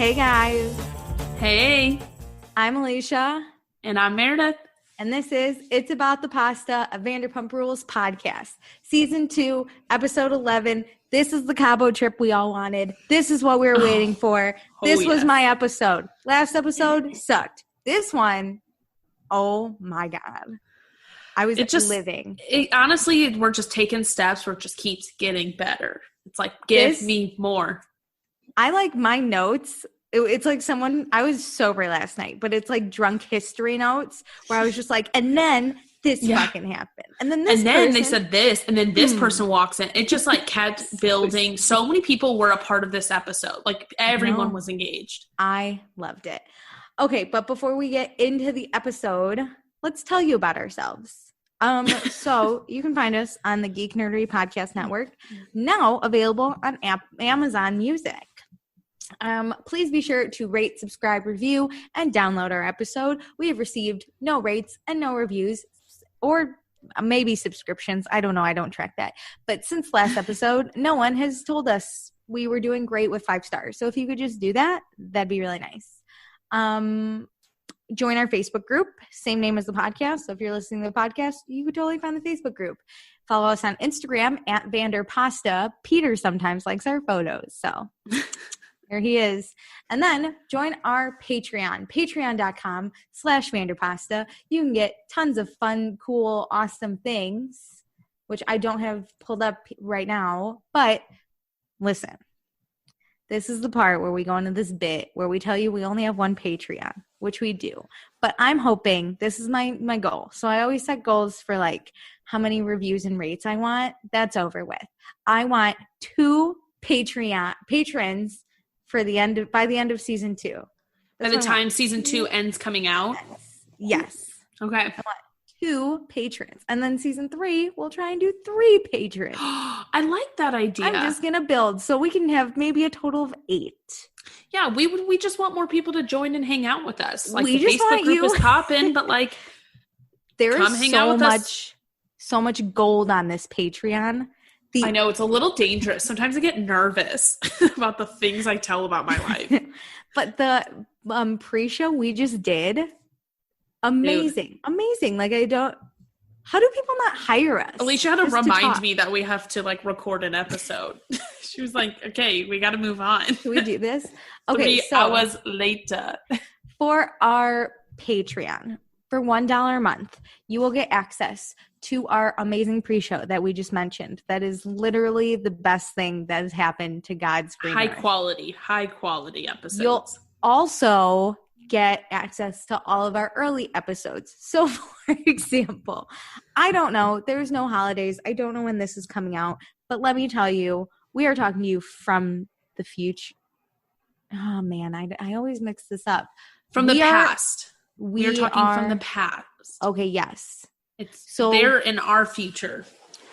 Hey guys. Hey. I'm Alicia. And I'm Meredith. And this is It's About the Pasta, a Vanderpump Rules podcast. Season 2, episode 11. This is the Cabo trip we all wanted. This is what we were waiting for. This was my episode. Last episode sucked. This one, oh my God. I was living. Honestly, we're just taking steps where it just keeps getting better. It's like, give me more. I like my notes. It's like I was sober last night, but it's like drunk history notes where I was just like, and then this fucking happened. And then they said this, and then this person walks in. It just like kept building. So many people were a part of this episode. Like everyone was engaged. I loved it. Okay, but before we get into the episode, let's tell you about ourselves. So you can find us on the Geek Nerdery Podcast Network, now available on Amazon Music. Please be sure to rate, subscribe, review, and download our episode. We have received no rates and no reviews, or maybe subscriptions. I don't know. I don't track that. But since last episode, no one has told us we were doing great with 5 stars. So if you could just do that, that'd be really nice. Join our Facebook group, same name as the podcast. So if you're listening to the podcast, you could totally find the Facebook group. Follow us on Instagram at Vanderpasta. Peter sometimes likes our photos. So there he is. And then join our Patreon, patreon.com/Vanderpasta. You can get tons of fun, cool, awesome things, which I don't have pulled up right now. But listen, this is the part where we go into this bit where we tell you we only have one Patreon, which we do. But I'm hoping, this is my goal. So I always set goals for like how many reviews and rates I want. That's over with. I want 2 patrons by the end of season 2. By the time season 2 ends coming out? Yes. Okay. I want 2 patrons. And then season 3, we'll try and do 3 patrons. I like that idea. I'm just going to build so we can have maybe a total of 8. Yeah, we just want more people to join and hang out with us. Like, we the just Facebook group is popping, but like, there is so much gold on this Patreon. I know, it's a little dangerous. Sometimes I get nervous about the things I tell about my life. But the pre-show we just did, amazing. Dude. Amazing. Like, how do people not hire us? Alicia had to remind me that we have to like record an episode. She was like, okay, we got to move on. Can we do this? Okay, 3 hours later. For our Patreon, for $1 a month, you will get access to our amazing pre-show that we just mentioned. That is literally the best thing that has happened to God's green earth. High quality episodes. You'll also get access to all of our early episodes. So for example, I don't know, there's no holidays. I don't know when this is coming out, but let me tell you, we are talking to you from the future. Oh man, I always mix this up. From the past. We are talking from the past. Okay, yes. They're in our future.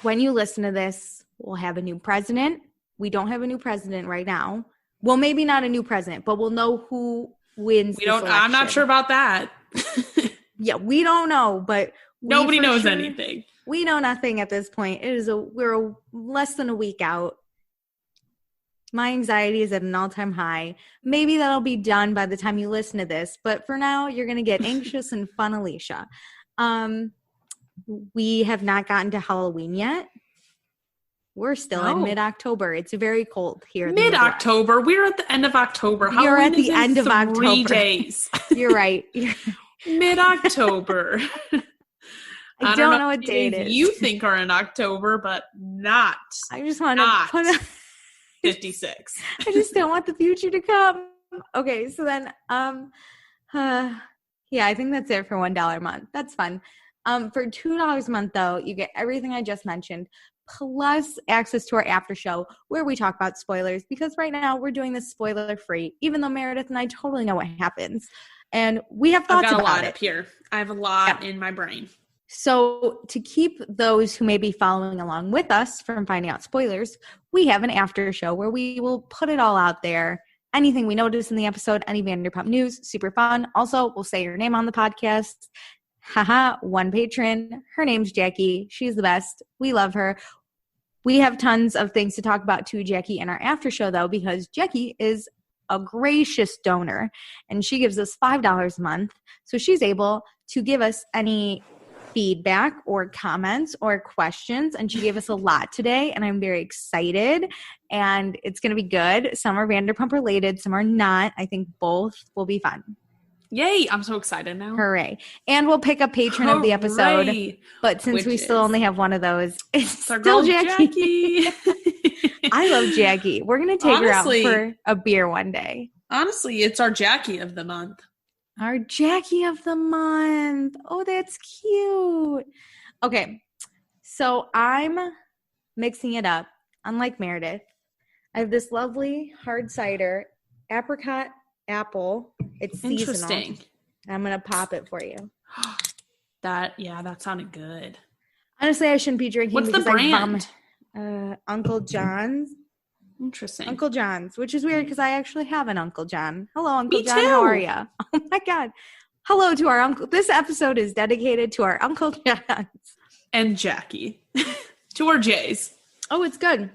When you listen to this, we'll have a new president. We don't have a new president right now. Well, maybe not a new president, but we'll know who wins. I'm not sure about that. Yeah, we don't know, but nobody knows anything. We know nothing at this point. We're less than a week out. My anxiety is at an all-time high. Maybe that'll be done by the time you listen to this, but for now, you're going to get anxious and fun, Alicia. We have not gotten to Halloween yet. We're still in mid-October. It's very cold here. Mid-October? We're at the end of October. You're at the end of October. 3 days. You're right. Mid-October. I don't know what date it is. You think are in October, but not. I just want to put 56. I just don't want the future to come. Okay, so then, yeah, I think that's it for $1 a month. That's fun. For $2 a month, though, you get everything I just mentioned, plus access to our after show where we talk about spoilers, because right now we're doing this spoiler free, even though Meredith and I totally know what happens. And we have thoughts about it. I've got a lot up here. I have a lot in my brain. So to keep those who may be following along with us from finding out spoilers, we have an after show where we will put it all out there. Anything we notice in the episode, any Vanderpump news, super fun. Also, we'll say your name on the podcast. Haha, one patron. Her name's Jackie. She's the best. We love her. We have tons of things to talk about to Jackie in our after show, though, because Jackie is a gracious donor, and she gives us $5 a month. So she's able to give us any feedback or comments or questions, and she gave us a lot today, and I'm very excited, and it's going to be good. Some are Vanderpump related, some are not. I think both will be fun. Yay, I'm so excited now. Hooray. And we'll pick a patron of the episode, but since we still only have one of those, it's still Jackie. I love Jackie. We're going to take her out for a beer one day. Honestly, it's our Jackie of the month. Our Jackie of the month. Oh, that's cute. Okay, so I'm mixing it up. Unlike Meredith, I have this lovely hard cider, apricot apple. It's seasonal. Interesting. I'm going to pop it for you. That sounded good. Honestly, I shouldn't be drinking. What's the brand? Uncle John's. Interesting. Uncle John's, which is weird because I actually have an Uncle John. Hello, Uncle John. Too. How are you? Oh my God. Hello to our uncle. This episode is dedicated to our Uncle Johns. And Jackie. To our J's. Oh, it's good.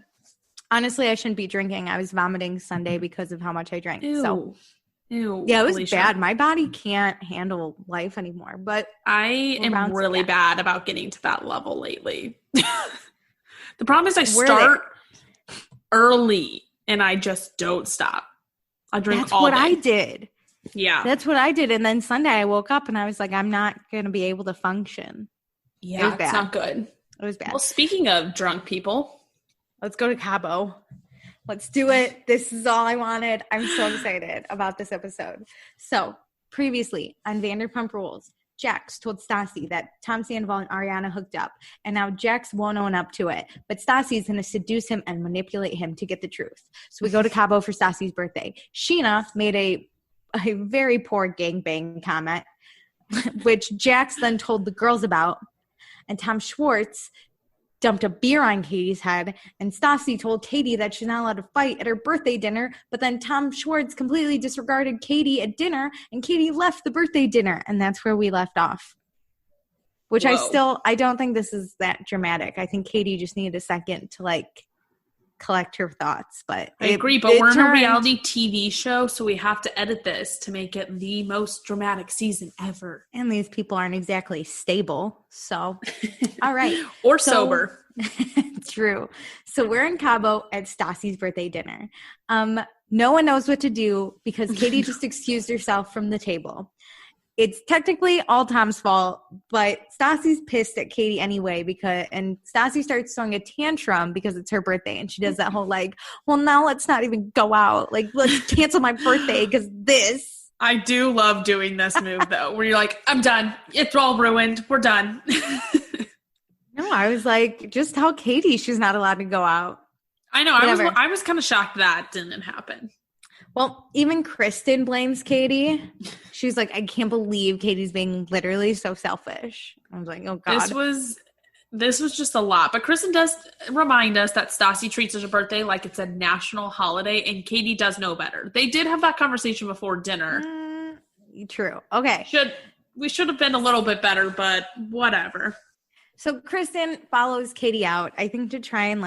Honestly, I shouldn't be drinking. I was vomiting Sunday because of how much I drank. Ew. Yeah, it was Alicia. Bad. My body can't handle life anymore. But I am really bad about getting to that level lately. The problem is I start early and I just don't stop. I drink all day. That's what I did. Yeah. That's what I did. And then Sunday I woke up and I was like, I'm not going to be able to function. Yeah, it's not good. It was bad. Well, speaking of drunk people, let's go to Cabo. Let's do it. This is all I wanted. I'm so excited about this episode. So previously on Vanderpump Rules, Jax told Stassi that Tom Sandoval and Ariana hooked up, and now Jax won't own up to it. But Stassi's going to seduce him and manipulate him to get the truth. So we go to Cabo for Stassi's birthday. Scheana made a very poor gangbang comment, which Jax then told the girls about, and Tom Schwartz dumped a beer on Katie's head, and Stassi told Katie that she's not allowed to fight at her birthday dinner, but then Tom Schwartz completely disregarded Katie at dinner, and Katie left the birthday dinner, and that's where we left off. Which I don't think this is that dramatic. I think Katie just needed a second to, collect her thoughts, but I agree, but we're in a reality TV show, so we have to edit this to make it the most dramatic season ever. And these people aren't exactly stable, so all right. Or sober. True. So we're in Cabo at Stassi's birthday dinner. No one knows what to do because Katie just excused herself from the table. It's technically all Tom's fault, but Stassi's pissed at Katie anyway and Stassi starts throwing a tantrum because it's her birthday, and she does that whole well, now let's not even go out. Let's cancel my birthday because this. I do love doing this move though, where you're like, I'm done. It's all ruined. We're done. No, I was like, just tell Katie she's not allowed to go out. I know. I was kind of shocked that didn't happen. Well, even Kristen blames Katie. She's like, I can't believe Katie's being literally so selfish. I was like, oh God. This was just a lot. But Kristen does remind us that Stassi treats her birthday like it's a national holiday, and Katie does know better. They did have that conversation before dinner. True. Okay. We should have been a little bit better, but whatever. So Kristen follows Katie out, I think, to try and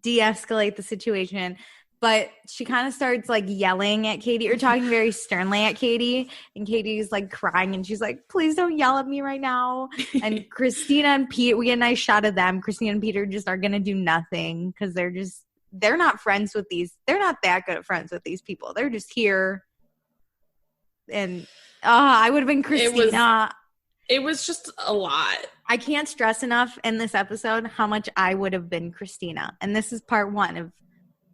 de-escalate the situation. But she kind of starts yelling at Katie or talking very sternly at Katie. And Katie's crying and she's like, please don't yell at me right now. And Christina and Pete, we get a nice shot of them. Christina and Peter just are going to do nothing because they're not friends with they're not that good at friends with these people. They're just here. And I would have been Christina. It was just a lot. I can't stress enough in this episode how much I would have been Christina. And this is part one of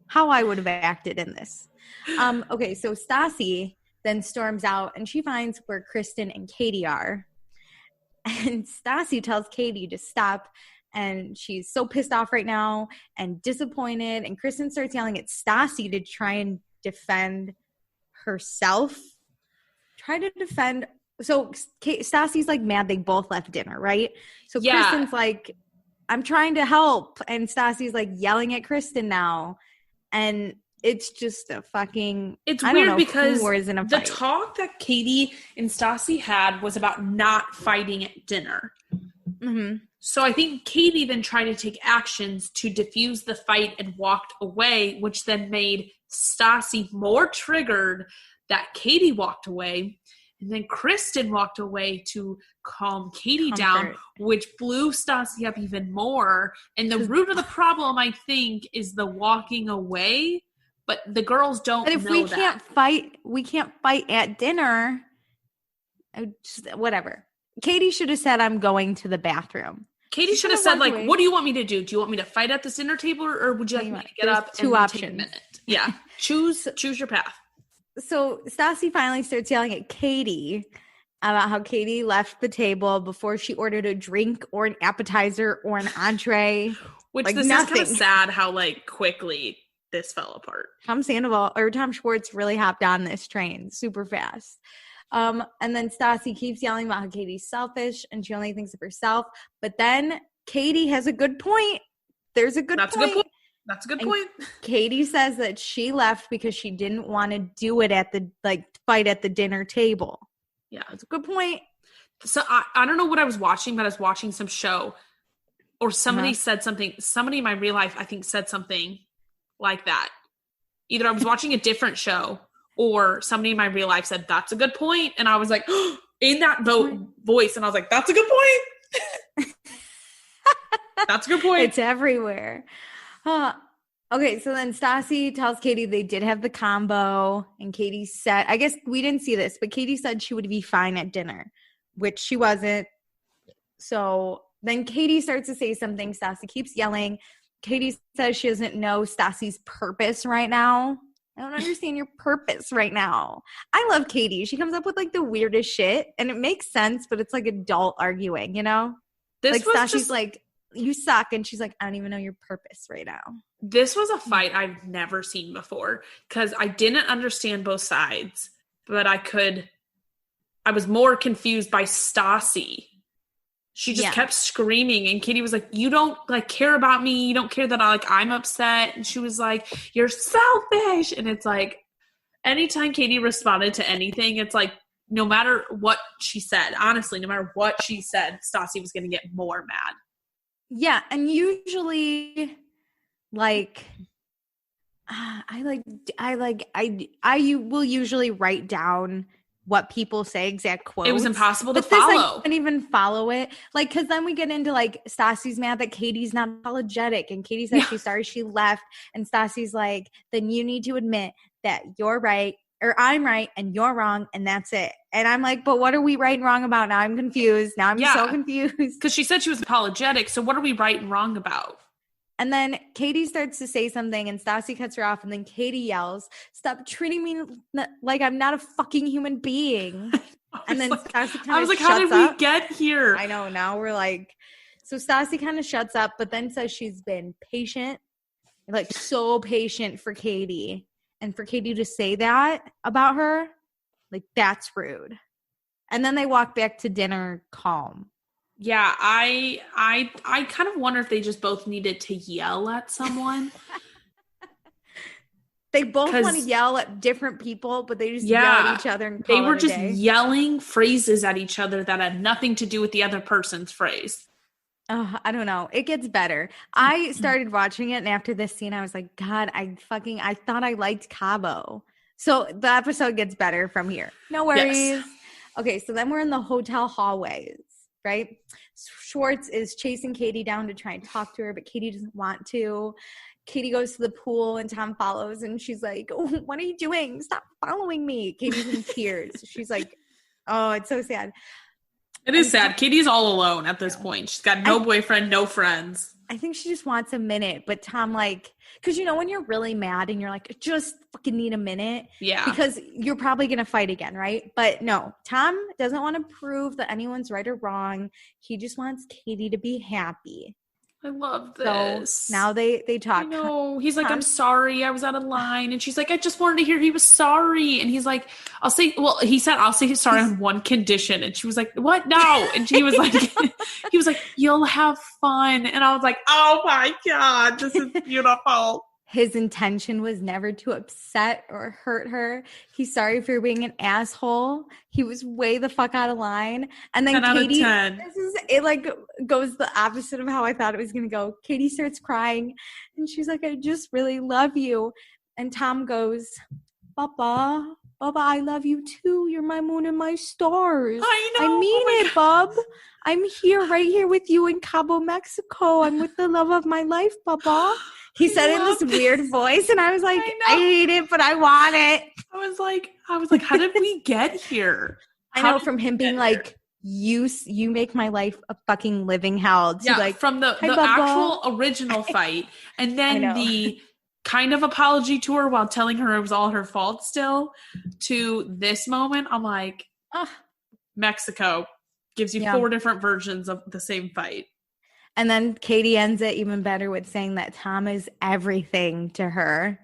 how I would have acted in this. Okay, so Stassi then storms out and she finds where Kristen and Katie are. And Stassi tells Katie to stop, and she's so pissed off right now and disappointed. And Kristen starts yelling at Stassi to try and defend herself. So Stassi's mad they both left dinner, right? So yeah. Kristen's like, I'm trying to help. And Stassi's yelling at Kristen now. And it's just a fucking – It's weird because the talk that Katie and Stassi had was about not fighting at dinner. Mm-hmm. So I think Katie then tried to take actions to diffuse the fight and walked away, which then made Stassi more triggered that Katie walked away. And then Kristen walked away to calm Katie down, which blew Stassi up even more. And the root of the problem, I think, is the walking away. But the girls don't know that. But if we can't fight at dinner. Whatever. Katie should have said, I'm going to the bathroom. Katie should have said, like, away. What do you want me to do? Do you want me to fight at this dinner table, or would you like me to get up and take a minute? Yeah. Choose your path. So Stassi finally starts yelling at Katie about how Katie left the table before she ordered a drink or an appetizer or an entree. Which this is kind of sad how, like, quickly this fell apart. Tom Schwartz really hopped on this train super fast. And then Stassi keeps yelling about how Katie's selfish and she only thinks of herself. But then Katie has a good point. There's a good point. That's a good point. Katie says that she left because she didn't want to do it at the, like, fight at the dinner table. Yeah. That's a good point. So I don't know what I was watching, but I was watching some show or somebody said something. Somebody in my real life, I think, said something like that. Either I was watching a different show or somebody in my real life said, that's a good point. And I was like, in that voice. And I was like, that's a good point. That's a good point. It's everywhere. Okay, so then Stassi tells Katie they did have the combo, and Katie said, I guess we didn't see this, but Katie said she would be fine at dinner, which she wasn't. So then Katie starts to say something. Stassi keeps yelling. Katie says she doesn't know Stassi's purpose right now. I don't understand your purpose right now. I love Katie. She comes up with, like, the weirdest shit, and it makes sense, but it's like adult arguing, you know? This like Stassi's like, you suck, and she's like, I don't even know your purpose right now. This was a fight I've never seen before because I didn't understand both sides, but I was more confused by Stassi. She just kept screaming, and Katie was like, you don't, like, care about me. You don't care that I'm upset. And she was like, you're selfish. And it's like, anytime Katie responded to anything, it's like, no matter what she said, honestly, no matter what she said, Stassi was going to get more mad. Yeah, and usually, like, I will usually write down what people say, exact quotes. It was impossible to follow. I couldn't even follow it. Like, because then we get into, like, Stassi's mad that Katie's not apologetic, and Katie says she's sorry she left, and Stassi's like, then you need to admit that you're right, or I'm right, and you're wrong, and that's it. And I'm like, but what are we right and wrong about? Now I'm confused. Now I'm so confused. Because she said she was apologetic, so what are we right and wrong about? And then Katie starts to say something, and Stassi cuts her off, and then Katie yells, stop treating me like I'm not a fucking human being. And then Stassi kind of shuts up. I was like, how did we get here? I know, now we're like, so Stassi kind of shuts up, but then says she's been patient, like so patient for Katie. And for Katie to say that about her, like, that's rude. And then they walk back to dinner calm. Yeah, I kind of wonder if they just both needed to yell at someone. They both want to yell at different people, but they just yell at each other and call they were it a just day. Yelling phrases at each other that had nothing to do with the other person's phrase. I don't know. It gets better. I started watching it, and after this scene, I was like, God, I thought I liked Cabo. So the episode gets better from here. No worries. Yes. Okay, so then we're in the hotel hallways, right? Schwartz is chasing Katie down to try and talk to her, but Katie doesn't want to. Katie goes to the pool, and Tom follows, and she's like, oh, what are you doing? Stop following me. Katie's in tears. She's like, oh, it's so sad. It is sad. Katie's all alone at this point. She's got no boyfriend, no friends. I think she just wants a minute. But Tom, like, because, you know, when you're really mad and you're like, just fucking need a minute. Yeah. Because you're probably going to fight again, right? But no, Tom doesn't want to prove that anyone's right or wrong. He just wants Katie to be happy. I love this. So now they talk. I know. He's like, I'm sorry. I was out of line. And she's like, I just wanted to hear he was sorry. And he's like, I'll say he's sorry on one condition. And she was like, what? No. And he was like, you'll have fun. And I was like, oh my God, this is beautiful. His intention was never to upset or hurt her. He's sorry for being an asshole. He was way the fuck out of line. And then Katie, it like goes the opposite of how I thought it was going to go. Katie starts crying and she's like, I just really love you. And Tom goes, Bubba, I love you too. You're my moon and my stars. I know. I mean it, bub. I'm here, right here with you in Cabo, Mexico. I'm with the love of my life, Bubba. He said it in this weird voice, and I was like, I hate it, but I want it. I was like, how did we get here? I know, from him being like, you make my life a fucking living hell. To like, from the actual original fight, and then the kind of apology to her while telling her it was all her fault still, to this moment, I'm like, Mexico gives you 4 different versions of the same fight. And then Katie ends it even better with saying that Tom is everything to her.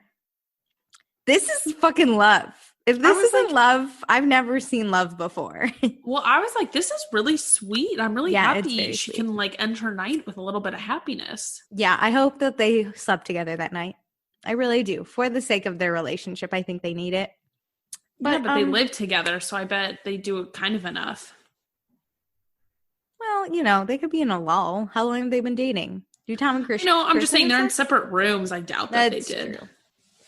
This is fucking love. If this isn't love, I've never seen love before. Well, I was like, this is really sweet. I'm really happy she sweet. can like end her night with a little bit of happiness. Yeah, I hope that they slept together that night. I really do. For the sake of their relationship, I think they need it. But they live together, so I bet they do it kind of enough. Well, they could be in a lull. How long have they been dating? Do Tom and Kristen? I'm just saying they're in separate rooms. I doubt that they did. True.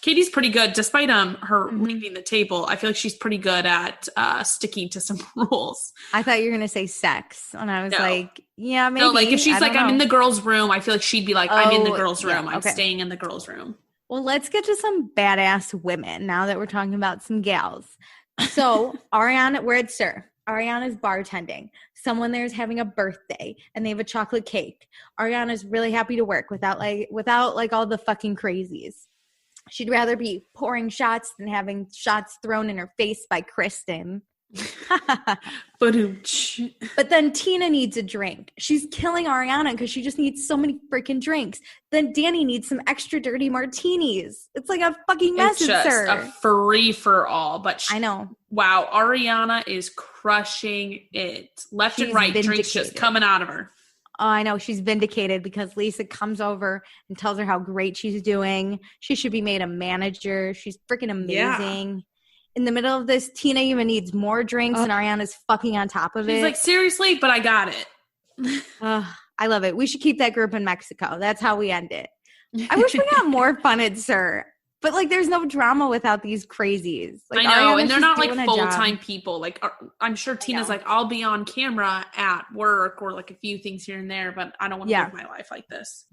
Katie's pretty good, despite her leaving the table. I feel like she's pretty good at sticking to some rules. I thought you were gonna say sex, and I was like, yeah, maybe. No, like if she's like, I'm in the girls' room, I feel like she'd be like, I'm in the girls' room. Yeah, I'm staying in the girls' room. Well, let's get to some badass women now that we're talking about some gals. So Ariana, we're at Sir. Ariana's bartending. Someone there is having a birthday, and they have a chocolate cake. Ariana's really happy to work without all the fucking crazies. She'd rather be pouring shots than having shots thrown in her face by Kristen. But then Tina needs a drink. She's killing Ariana because she just needs so many freaking drinks. Then Danny needs some extra dirty martinis. It's like a fucking mess. It's just a free for all. But I know. Wow, Ariana is crushing it. Left and right, drinks just coming out of her. Oh, I know. She's vindicated because Lisa comes over and tells her how great she's doing. She should be made a manager. She's freaking amazing. Yeah. In the middle of this, Tina even needs more drinks, and Ariana's fucking on top of it. She's like, seriously? But I got it. I love it. We should keep that group in Mexico. That's how we end it. I wish we got more fun at Sir. But, like, there's no drama without these crazies. Like, I know, Ariana's and they're not, like, full-time people. Like, I'm sure Tina's like, I'll be on camera at work or, like, a few things here and there, but I don't want to live my life like this.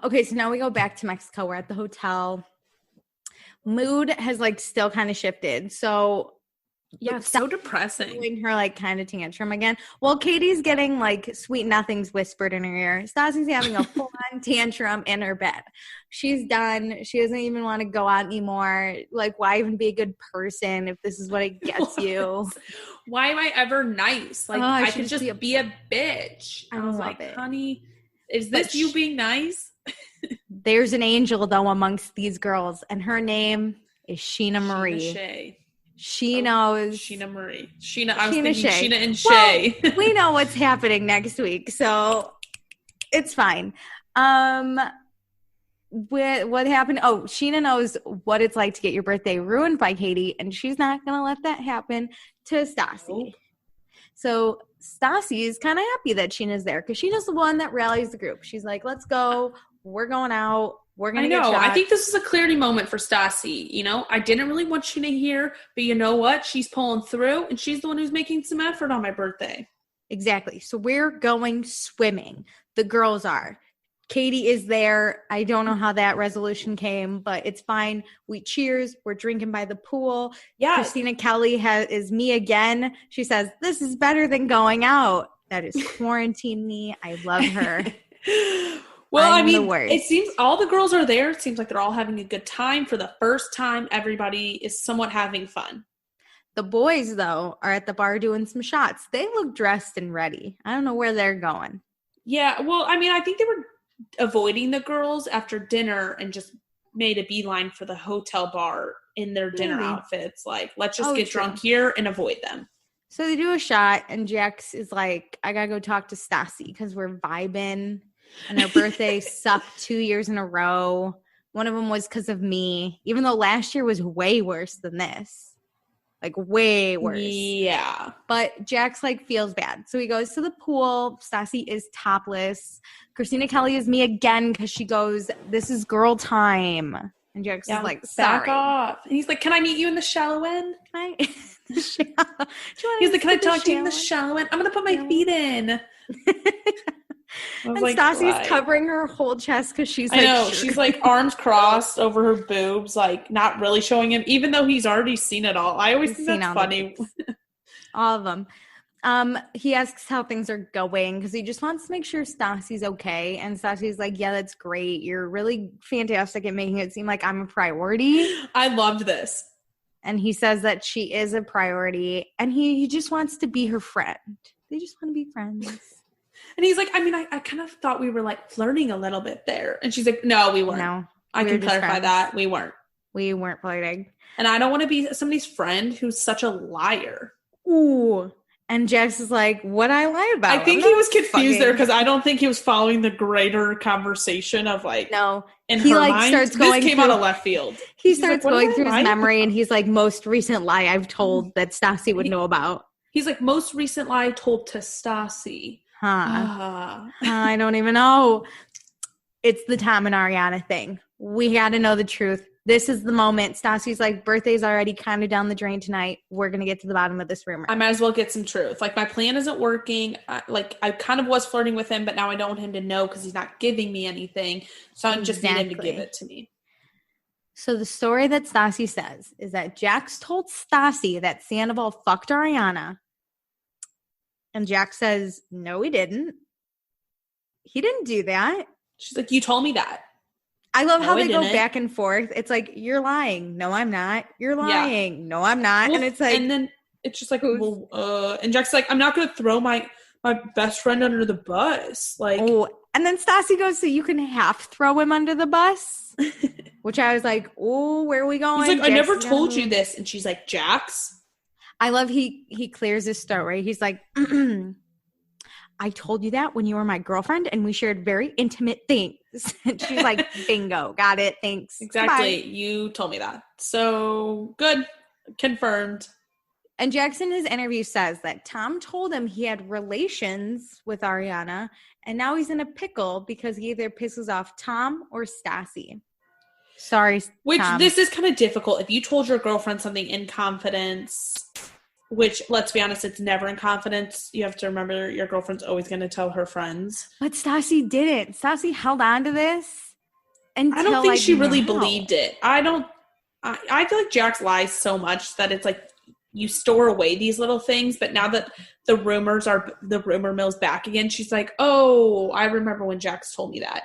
Okay, so now we go back to Mexico. We're at the hotel. Mood has, like, still kind of shifted. So yeah, it's so depressing. Doing her like kind of tantrum again. Well, Katie's getting like sweet nothings whispered in her ear. Stassi's having a full-on tantrum in her bed. She's done. She doesn't even want to go out anymore. Like, why even be a good person if this is what it gets you? Why am I ever nice? Like, I could just be a bitch. I was like, honey, is this you being nice? There's an angel though amongst these girls, and her name is Scheana Marie. Shay. She knows. Scheana Marie. I was thinking Shay. Scheana and Shay. Well, we know what's happening next week, so it's fine. What happened? Oh, Scheana knows what it's like to get your birthday ruined by Katie, and she's not going to let that happen to Stassi. Nope. So Stassi is kind of happy that Scheana's there because Scheana's the one that rallies the group. She's like, let's go. We're going out. We're going to get shots. I think this is a clarity moment for Stassi. You know, I didn't really want Scheana here, but you know what? She's pulling through, and she's the one who's making some effort on my birthday. Exactly. So we're going swimming. The girls are. Katie is there. I don't know how that resolution came, but it's fine. We cheers. We're drinking by the pool. Yeah. Christina Kelly is me again. She says, this is better than going out. That is quarantine me. I love her. Well, I mean, it seems all the girls are there. It seems like they're all having a good time. For the first time, everybody is somewhat having fun. The boys, though, are at the bar doing some shots. They look dressed and ready. I don't know where they're going. Yeah, well, I mean, I think they were avoiding the girls after dinner and just made a beeline for the hotel bar in their dinner outfits. Like, let's just get drunk here and avoid them. So they do a shot, and Jax is like, I gotta go talk to Stassi because we're vibing. And her birthday sucked 2 years in a row. One of them was because of me, even though last year was way worse than this. Like, way worse. Yeah. But Jax, like, feels bad. So he goes to the pool. Stassi is topless. Christina Kelly is me again because she goes, this is girl time. And Jax Yeah, is like, back sorry. off. And he's like, can I meet you in the shallow end? Can I? He's like, can I talk to you in the shallow end? I'm going to put my feet in. And Stassi's covering her whole chest because she's like, I know. Sure. She's like arms crossed over her boobs, like not really showing him, even though he's already seen it all. I always think that's funny. All of them. He asks how things are going because he just wants to make sure Stassi's okay. And Stassi's like, yeah, that's great. You're really fantastic at making it seem like I'm a priority. I loved this. And he says that she is a priority. And he just wants to be her friend. They just want to be friends. And he's like, I mean, I kind of thought we were like flirting a little bit there. And she's like, no, we weren't. No, I can clarify that. We weren't. We weren't flirting. And I don't want to be somebody's friend who's such a liar. Ooh. And Jax is like, what'd I lie about? I think he was confused there because I don't think he was following the greater conversation of like, no. In he her like mind, starts going this came out of left field. He starts like, going through his memory and he's like, most recent lie I've told that Stassi would know about. He's like, most recent lie told to Stassi. I don't even know. It's the Tom and Ariana thing. We had to know the truth. This is the moment. Stassi's like, birthday's already kind of down the drain tonight. We're going to get to the bottom of this rumor. I might as well get some truth. Like, my plan isn't working. I kind of was flirting with him, but now I don't want him to know because he's not giving me anything. So I just need him to give it to me. So the story that Stassi says is that Jax told Stassi that Sandoval fucked Ariana. And Jax says, no, he didn't. He didn't do that. She's like, you told me that. I love how they go back and forth. It's like, you're lying. No, I'm not. You're lying. Yeah. No, I'm not. Well, and it's like, and then it's just like, and Jack's like, I'm not going to throw my best friend under the bus. Like, and then Stassi goes, so you can half throw him under the bus? Which I was like, where are we going? He's like, Jax, I never told you this. And she's like, Jax. I love he clears his story. He's like, I told you that when you were my girlfriend and we shared very intimate things. And she's like, bingo, got it, thanks. Exactly. Bye. You told me that. So good. Confirmed. And Jax in his interview says that Tom told him he had relations with Ariana and now he's in a pickle because he either pisses off Tom or Stassi. Sorry, Which Tom. This is kind of difficult. If you told your girlfriend something in confidence, which, let's be honest, it's never in confidence. You have to remember your girlfriend's always going to tell her friends. But Stassi didn't. Stassi held on to this until, I don't think she really believed it. I feel like Jax lies so much that it's like you store away these little things. But now that the rumor mill's back again, she's like, oh, I remember when Jax told me that.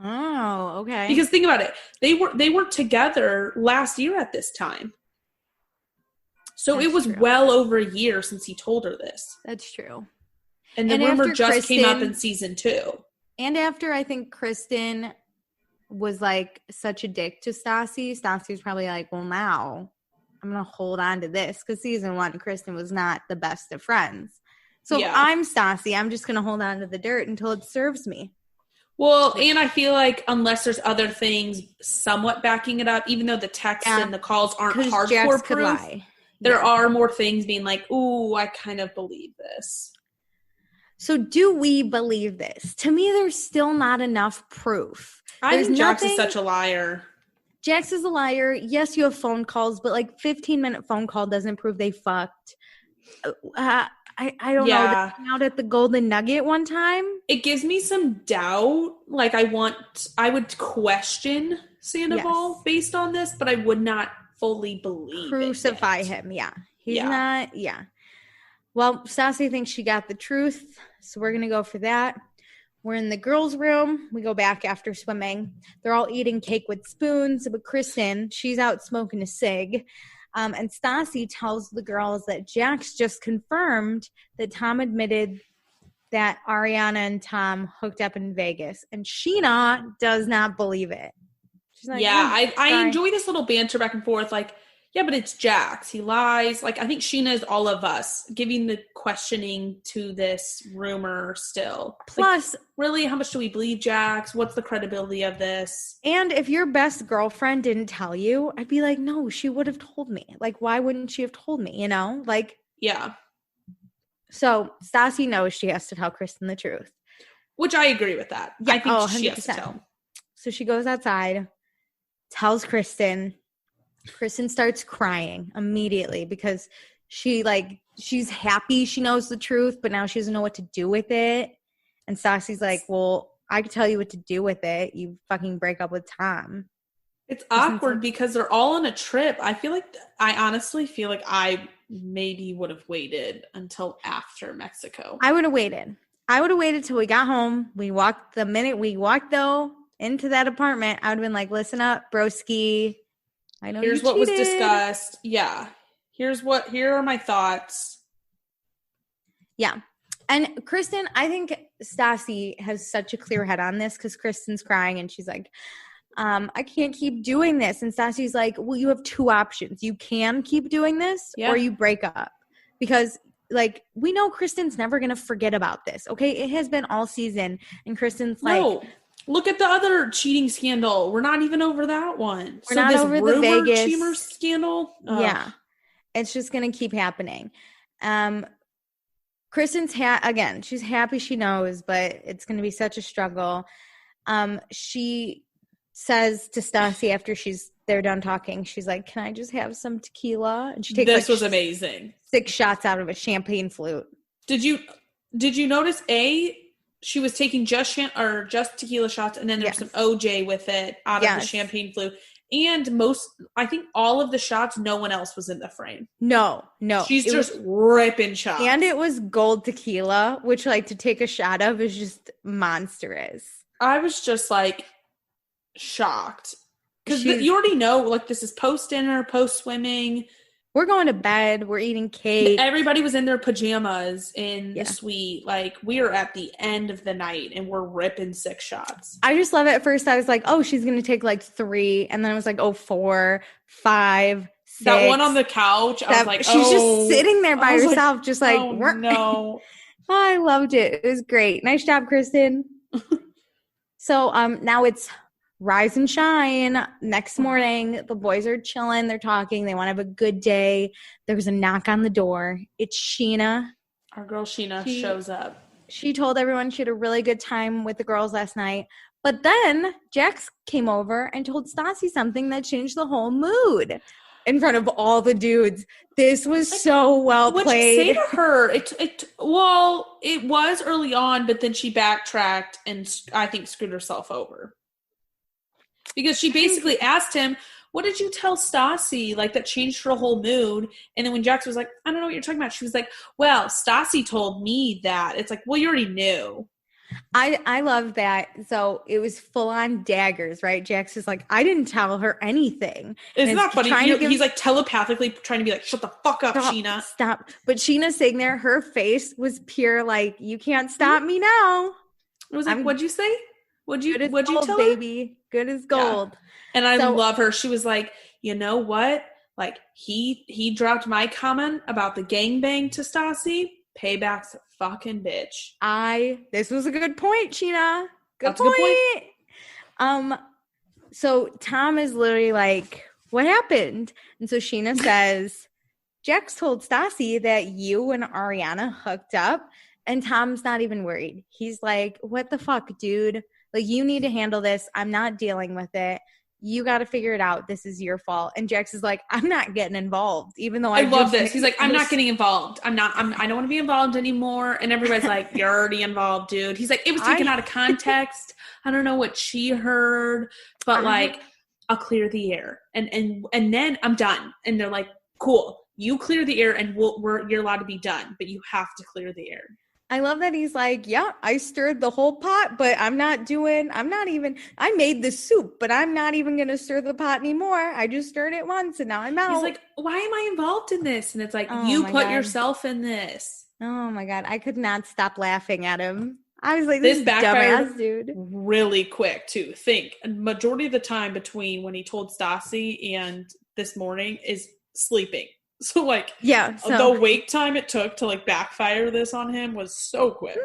Oh, okay. Because think about it. They were together last year at this time. So it was well over a year since he told her this. That's true. And the rumor just came up in season 2. And after I think Kristen was like such a dick to Stassi was probably like, well, now I'm going to hold on to this. Because season 1, Kristen was not the best of friends. So if I'm Stassi, I'm just going to hold on to the dirt until it serves me. Well, and I feel like unless there's other things somewhat backing it up, even though the texts and the calls aren't hardcore proof, there are more things being like, ooh, I kind of believe this. So do we believe this? To me, there's still not enough proof. I think Jax is such a liar. Jax is a liar. Yes, you have phone calls, but like 15-minute phone call doesn't prove they fucked. I don't know. They hung out at the Golden Nugget one time. It gives me some doubt. Like I would question Sandoval based on this, but I would not fully believe crucify him. Yeah. He's not. Yeah. Well, Stassi thinks she got the truth. So we're going to go for that. We're in the girls' room. We go back after swimming. They're all eating cake with spoons. But Kristen, she's out smoking a cig. And Stassi tells the girls that Jax just confirmed that Tom admitted that Ariana and Tom hooked up in Vegas. And Scheana does not believe it. She's like, I enjoy this little banter back and forth. Like, yeah, but it's Jax. He lies. Like, I think Scheana is all of us giving the questioning to this rumor still. Plus, like, really, how much do we believe Jax? What's the credibility of this? And if your best girlfriend didn't tell you, I'd be like, no, she would have told me. Like, why wouldn't she have told me, you know? Like, yeah. So, Stassi knows she has to tell Kristen the truth. Which I agree with that. Yeah, I think she has to tell. So she goes outside. tells Kristen. Kristen starts crying immediately because she's happy she knows the truth, but now she doesn't know what to do with it. And Stassi's like, well, I can tell you what to do with it. You fucking break up with Tom. It's awkward because they're all on a trip. I honestly feel like I maybe would have waited until after Mexico. I would have waited. Till we got home. The minute we walked though into that apartment, I would have been like, listen up, broski. I know here's what was discussed. Yeah. Here are my thoughts. Yeah. And Kristen, I think Stassi has such a clear head on this because Kristen's crying and she's like, I can't keep doing this. And Stassi's like, well, you have two options. You can keep doing this or you break up. Because, like, we know Kristen's never going to forget about this, okay? It has been all season. And Kristen's like... No. Look at the other cheating scandal. We're not even over that one. We're not over the Vegas cheater scandal. Oh. Yeah. It's just going to keep happening. Kristen's again, she's happy she knows, but it's going to be such a struggle. She says to Stassi after they're done talking, she's like, "Can I just have some tequila?" And she takes this was amazing. 6 shots out of a champagne flute. Did you notice she was taking just tequila shots, and then there's some OJ with it out of the champagne flute. And I think all of the shots, no one else was in the frame. No. She's just ripping shots. And it was gold tequila, which, like, to take a shot of is just monstrous. I was just, like, shocked. Because you already know, like, this is post-dinner, post-swimming. We're going to bed. We're eating cake. Everybody was in their pajamas in the suite. Like, we are at the end of the night, and we're ripping 6 shots. I just love it. At first, I was like, oh, she's going to take, like, 3. And then I was like, oh, 4, 5, 6. That one on the couch, I was like, she's just sitting there by herself, like, just like, no. I loved it. It was great. Nice job, Kristen. So now it's rise and shine. Next morning, the boys are chilling. They're talking. They want to have a good day. There's a knock on the door. It's Scheana. Our girl Scheana shows up. She told everyone she had a really good time with the girls last night. But then Jax came over and told Stassi something that changed the whole mood in front of all the dudes. This was so well played. What'd you say to her? It was early on, but then she backtracked and I think screwed herself over. Because she basically asked him, what did you tell Stassi? Like, that changed her whole mood. And then when Jax was like, I don't know what you're talking about. She was like, well, Stassi told me that. It's like, well, you already knew. I love that. So it was full on daggers, right? Jax is like, I didn't tell her anything. It's not funny. He's like telepathically trying to be like, shut the fuck up, Scheana. Stop. But Scheana's sitting there, her face was pure like, you can't stop me now. It was like, what'd you say? What'd you tell her? Baby? Good as gold. Yeah. And I love her. She was like, you know what? Like, he dropped my comment about the gangbang to Stassi. Payback's a fucking bitch. This was a good point, Scheana. Good point. So Tom is literally like, what happened? And so Scheana says, Jax told Stassi that you and Ariana hooked up, and Tom's not even worried. He's like, what the fuck, dude? Like, you need to handle this. I'm not dealing with it. You got to figure it out. This is your fault. And Jax is like, I'm not getting involved, even though I love this. He's like, I'm not getting involved. I don't want to be involved anymore. And everybody's like, you're already involved, dude. He's like, it was taken out of context. I don't know what she heard, but like, I'll clear the air. And then I'm done. And they're like, cool. You clear the air and you're allowed to be done, but you have to clear the air. I love that he's like, yeah, I stirred the whole pot, but I made the soup, but I'm not even going to stir the pot anymore. I just stirred it once and now I'm out. He's like, why am I involved in this? And it's like, you put yourself in this. Oh my God. I could not stop laughing at him. I was like, this dumbass dude. Really quick too. Think a majority of the time between when he told Stassi and this morning is sleeping. So, like, the wait time it took to, like, backfire this on him was so quick.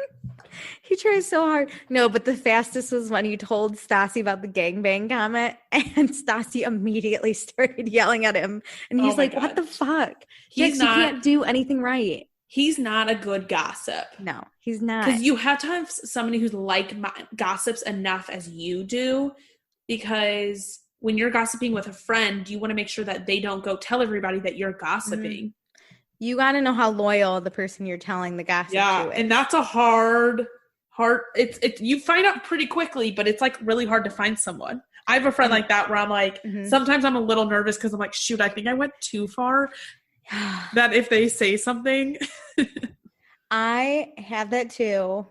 He tries so hard. No, but the fastest was when he told Stassi about the gangbang comment, and Stassi immediately started yelling at him. And he's like, what the fuck? You can't do anything right. He's not a good gossip. No, he's not. Because you have to have somebody who's gossips enough as you do, because when you're gossiping with a friend, you want to make sure that they don't go tell everybody that you're gossiping. You got to know how loyal the person you're telling the gossip to is. And that's a hard, it's you find out pretty quickly, but it's like really hard to find someone. I have a friend like that where I'm like, sometimes I'm a little nervous because I'm like, shoot, I think I went too far. That if they say something. I have that too.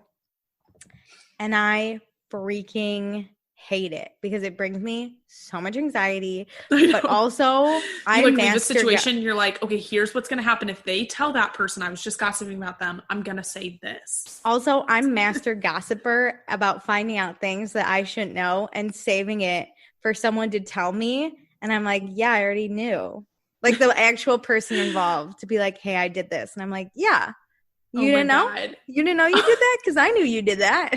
And I freaking hate it because it brings me so much anxiety. But also, I like leave a situation. You're like, okay, here's what's going to happen if they tell that person I was just gossiping about them. I'm going to say this. Also, I'm master gossiper about finding out things that I shouldn't know and saving it for someone to tell me. And I'm like, yeah, I already knew. Like the actual person involved to be like, hey, I did this. And I'm like, yeah. You didn't know? You didn't know you did that? Because I knew you did that.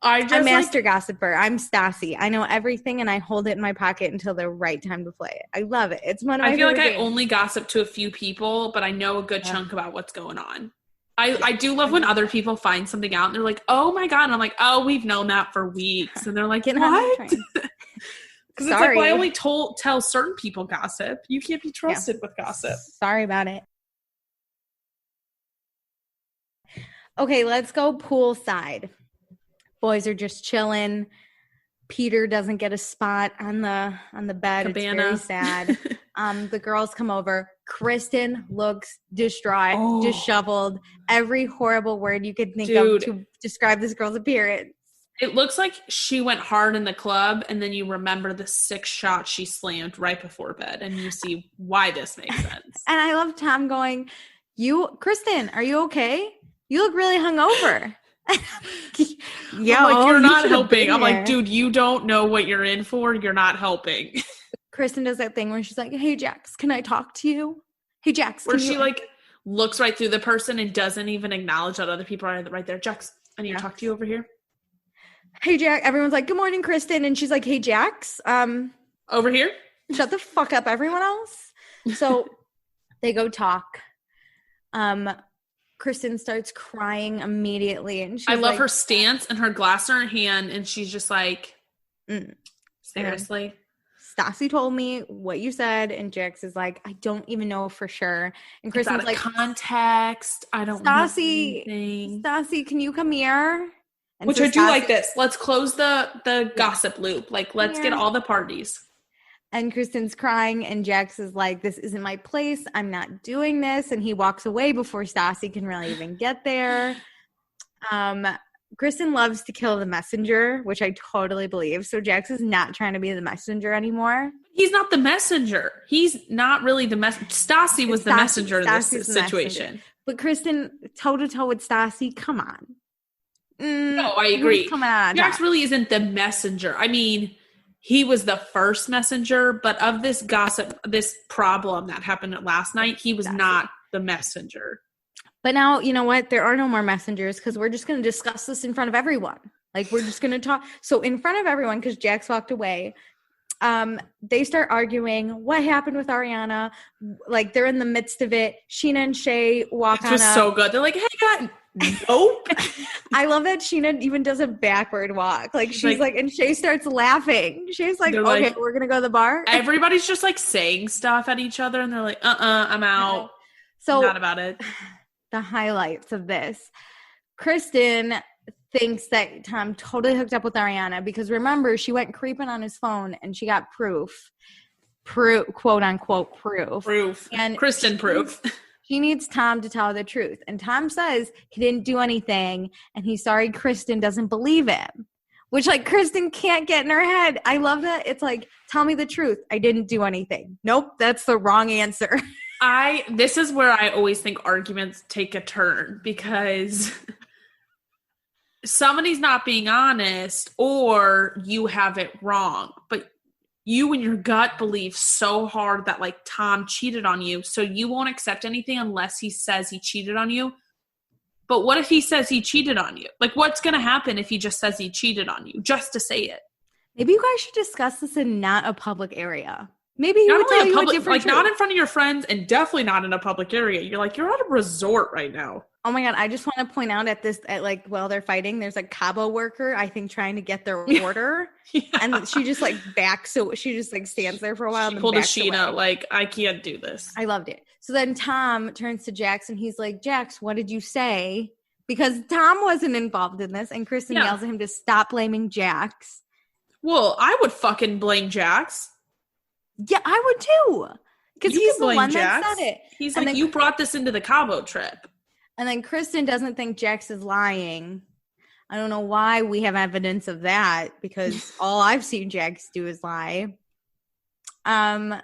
I'm master gossiper. I'm Stassi. I know everything and I hold it in my pocket until the right time to play it. I love it. It's one of my I feel like games. I only gossip to a few people, but I know a good chunk about what's going on. I do love when other people find something out and they're like, oh my God. And I'm like, oh, we've known that for weeks. And they're like, what? Because it's like, well, I only tell certain people gossip. You can't be trusted with gossip. Sorry about it. Okay, let's go poolside. Boys are just chilling. Peter doesn't get a spot on the bed. Cabana. It's very sad. The girls come over. Kristen looks distraught, disheveled. Every horrible word you could think of to describe this girl's appearance. It looks like she went hard in the club, and then you remember the 6 shots she slammed right before bed, and you see why this makes sense. And I love Tom going, Kristen, are you okay? You look really hungover. Yeah, I'm like, you're not helping. I'm like, dude, you don't know what you're in for. You're not helping. Kristen does that thing where she's like, hey, Jax, can I talk to you? Hey, Jax. Where she like looks right through the person and doesn't even acknowledge that other people are right there. Jax, I need to talk to you over here. Hey, Jax. Everyone's like, good morning, Kristen. And she's like, hey, Jax. Over here? Shut the fuck up, everyone else. So they go talk. Kristen starts crying immediately. And I love her stance and her glass in her hand. And she's just like, seriously? Stassi told me what you said. And Jax is like, I don't even know for sure. And Kristen's like, context. I don't know anything. Stassi, can you come here? And which I do like this. Let's close the gossip loop. Like, let's get all the parties. And Kristen's crying, and Jax is like, this isn't my place. I'm not doing this. And he walks away before Stassi can really even get there. Kristen loves to kill the messenger, which I totally believe. So Jax is not trying to be the messenger anymore. He's not the messenger. He's not really the messenger. Stassi was the messenger in this situation. Messenger. But Kristen, toe-to-toe with Stassi, come on. No, I agree. Jax really isn't the messenger. I mean, he was the first messenger, but of this gossip, this problem that happened last night, he was not the messenger. But now, you know what? There are no more messengers because we're just going to discuss this in front of everyone. Like, we're just going to talk. So in front of everyone, because Jax walked away, they start arguing what happened with Ariana. Like, they're in the midst of it. Scheana and Shay walk on. It was so good. They're like, hey, guys. Nope. I love that Scheana even does a backward walk. Like, she's like, and Shay starts laughing. Shay's like, okay, we're going to go to the bar. Everybody's just like saying stuff at each other. And they're like, I'm out. So not about it. The highlights of this. Kristen thinks that Tom totally hooked up with Ariana because remember, she went creeping on his phone and she got proof, quote unquote proof. And Kristen proof. She needs Tom to tell her the truth. And Tom says he didn't do anything and he's sorry Kristen doesn't believe him. Which, like, Kristen can't get in her head. I love that. It's like, tell me the truth. I didn't do anything. Nope, that's the wrong answer. This is where I always think arguments take a turn because somebody's not being honest or you have it wrong. But you and your gut believe so hard that, like, Tom cheated on you, so you won't accept anything unless he says he cheated on you. But what if he says he cheated on you? Like, what's going to happen if he just says he cheated on you just to say it? Maybe you guys should discuss this in not a public area. Maybe he would tell you a different truth. Not in front of your friends and definitely not in a public area. You're like, you're at a resort right now. Oh my God. I just want to point out while they're fighting, there's a Cabo worker, I think, trying to get their order. Yeah. And she just she just stands there for a while. She pulled a Scheana, like, I can't do this. I loved it. So then Tom turns to Jax and he's like, Jax, what did you say? Because Tom wasn't involved in this. And Kristen yells at him to stop blaming Jax. Well, I would fucking blame Jax. Yeah, I would too. Because he's the one that said it. He's like, you brought this into the Cabo trip. And then Kristen doesn't think Jax is lying. I don't know why we have evidence of that, because all I've seen Jax do is lie. Tom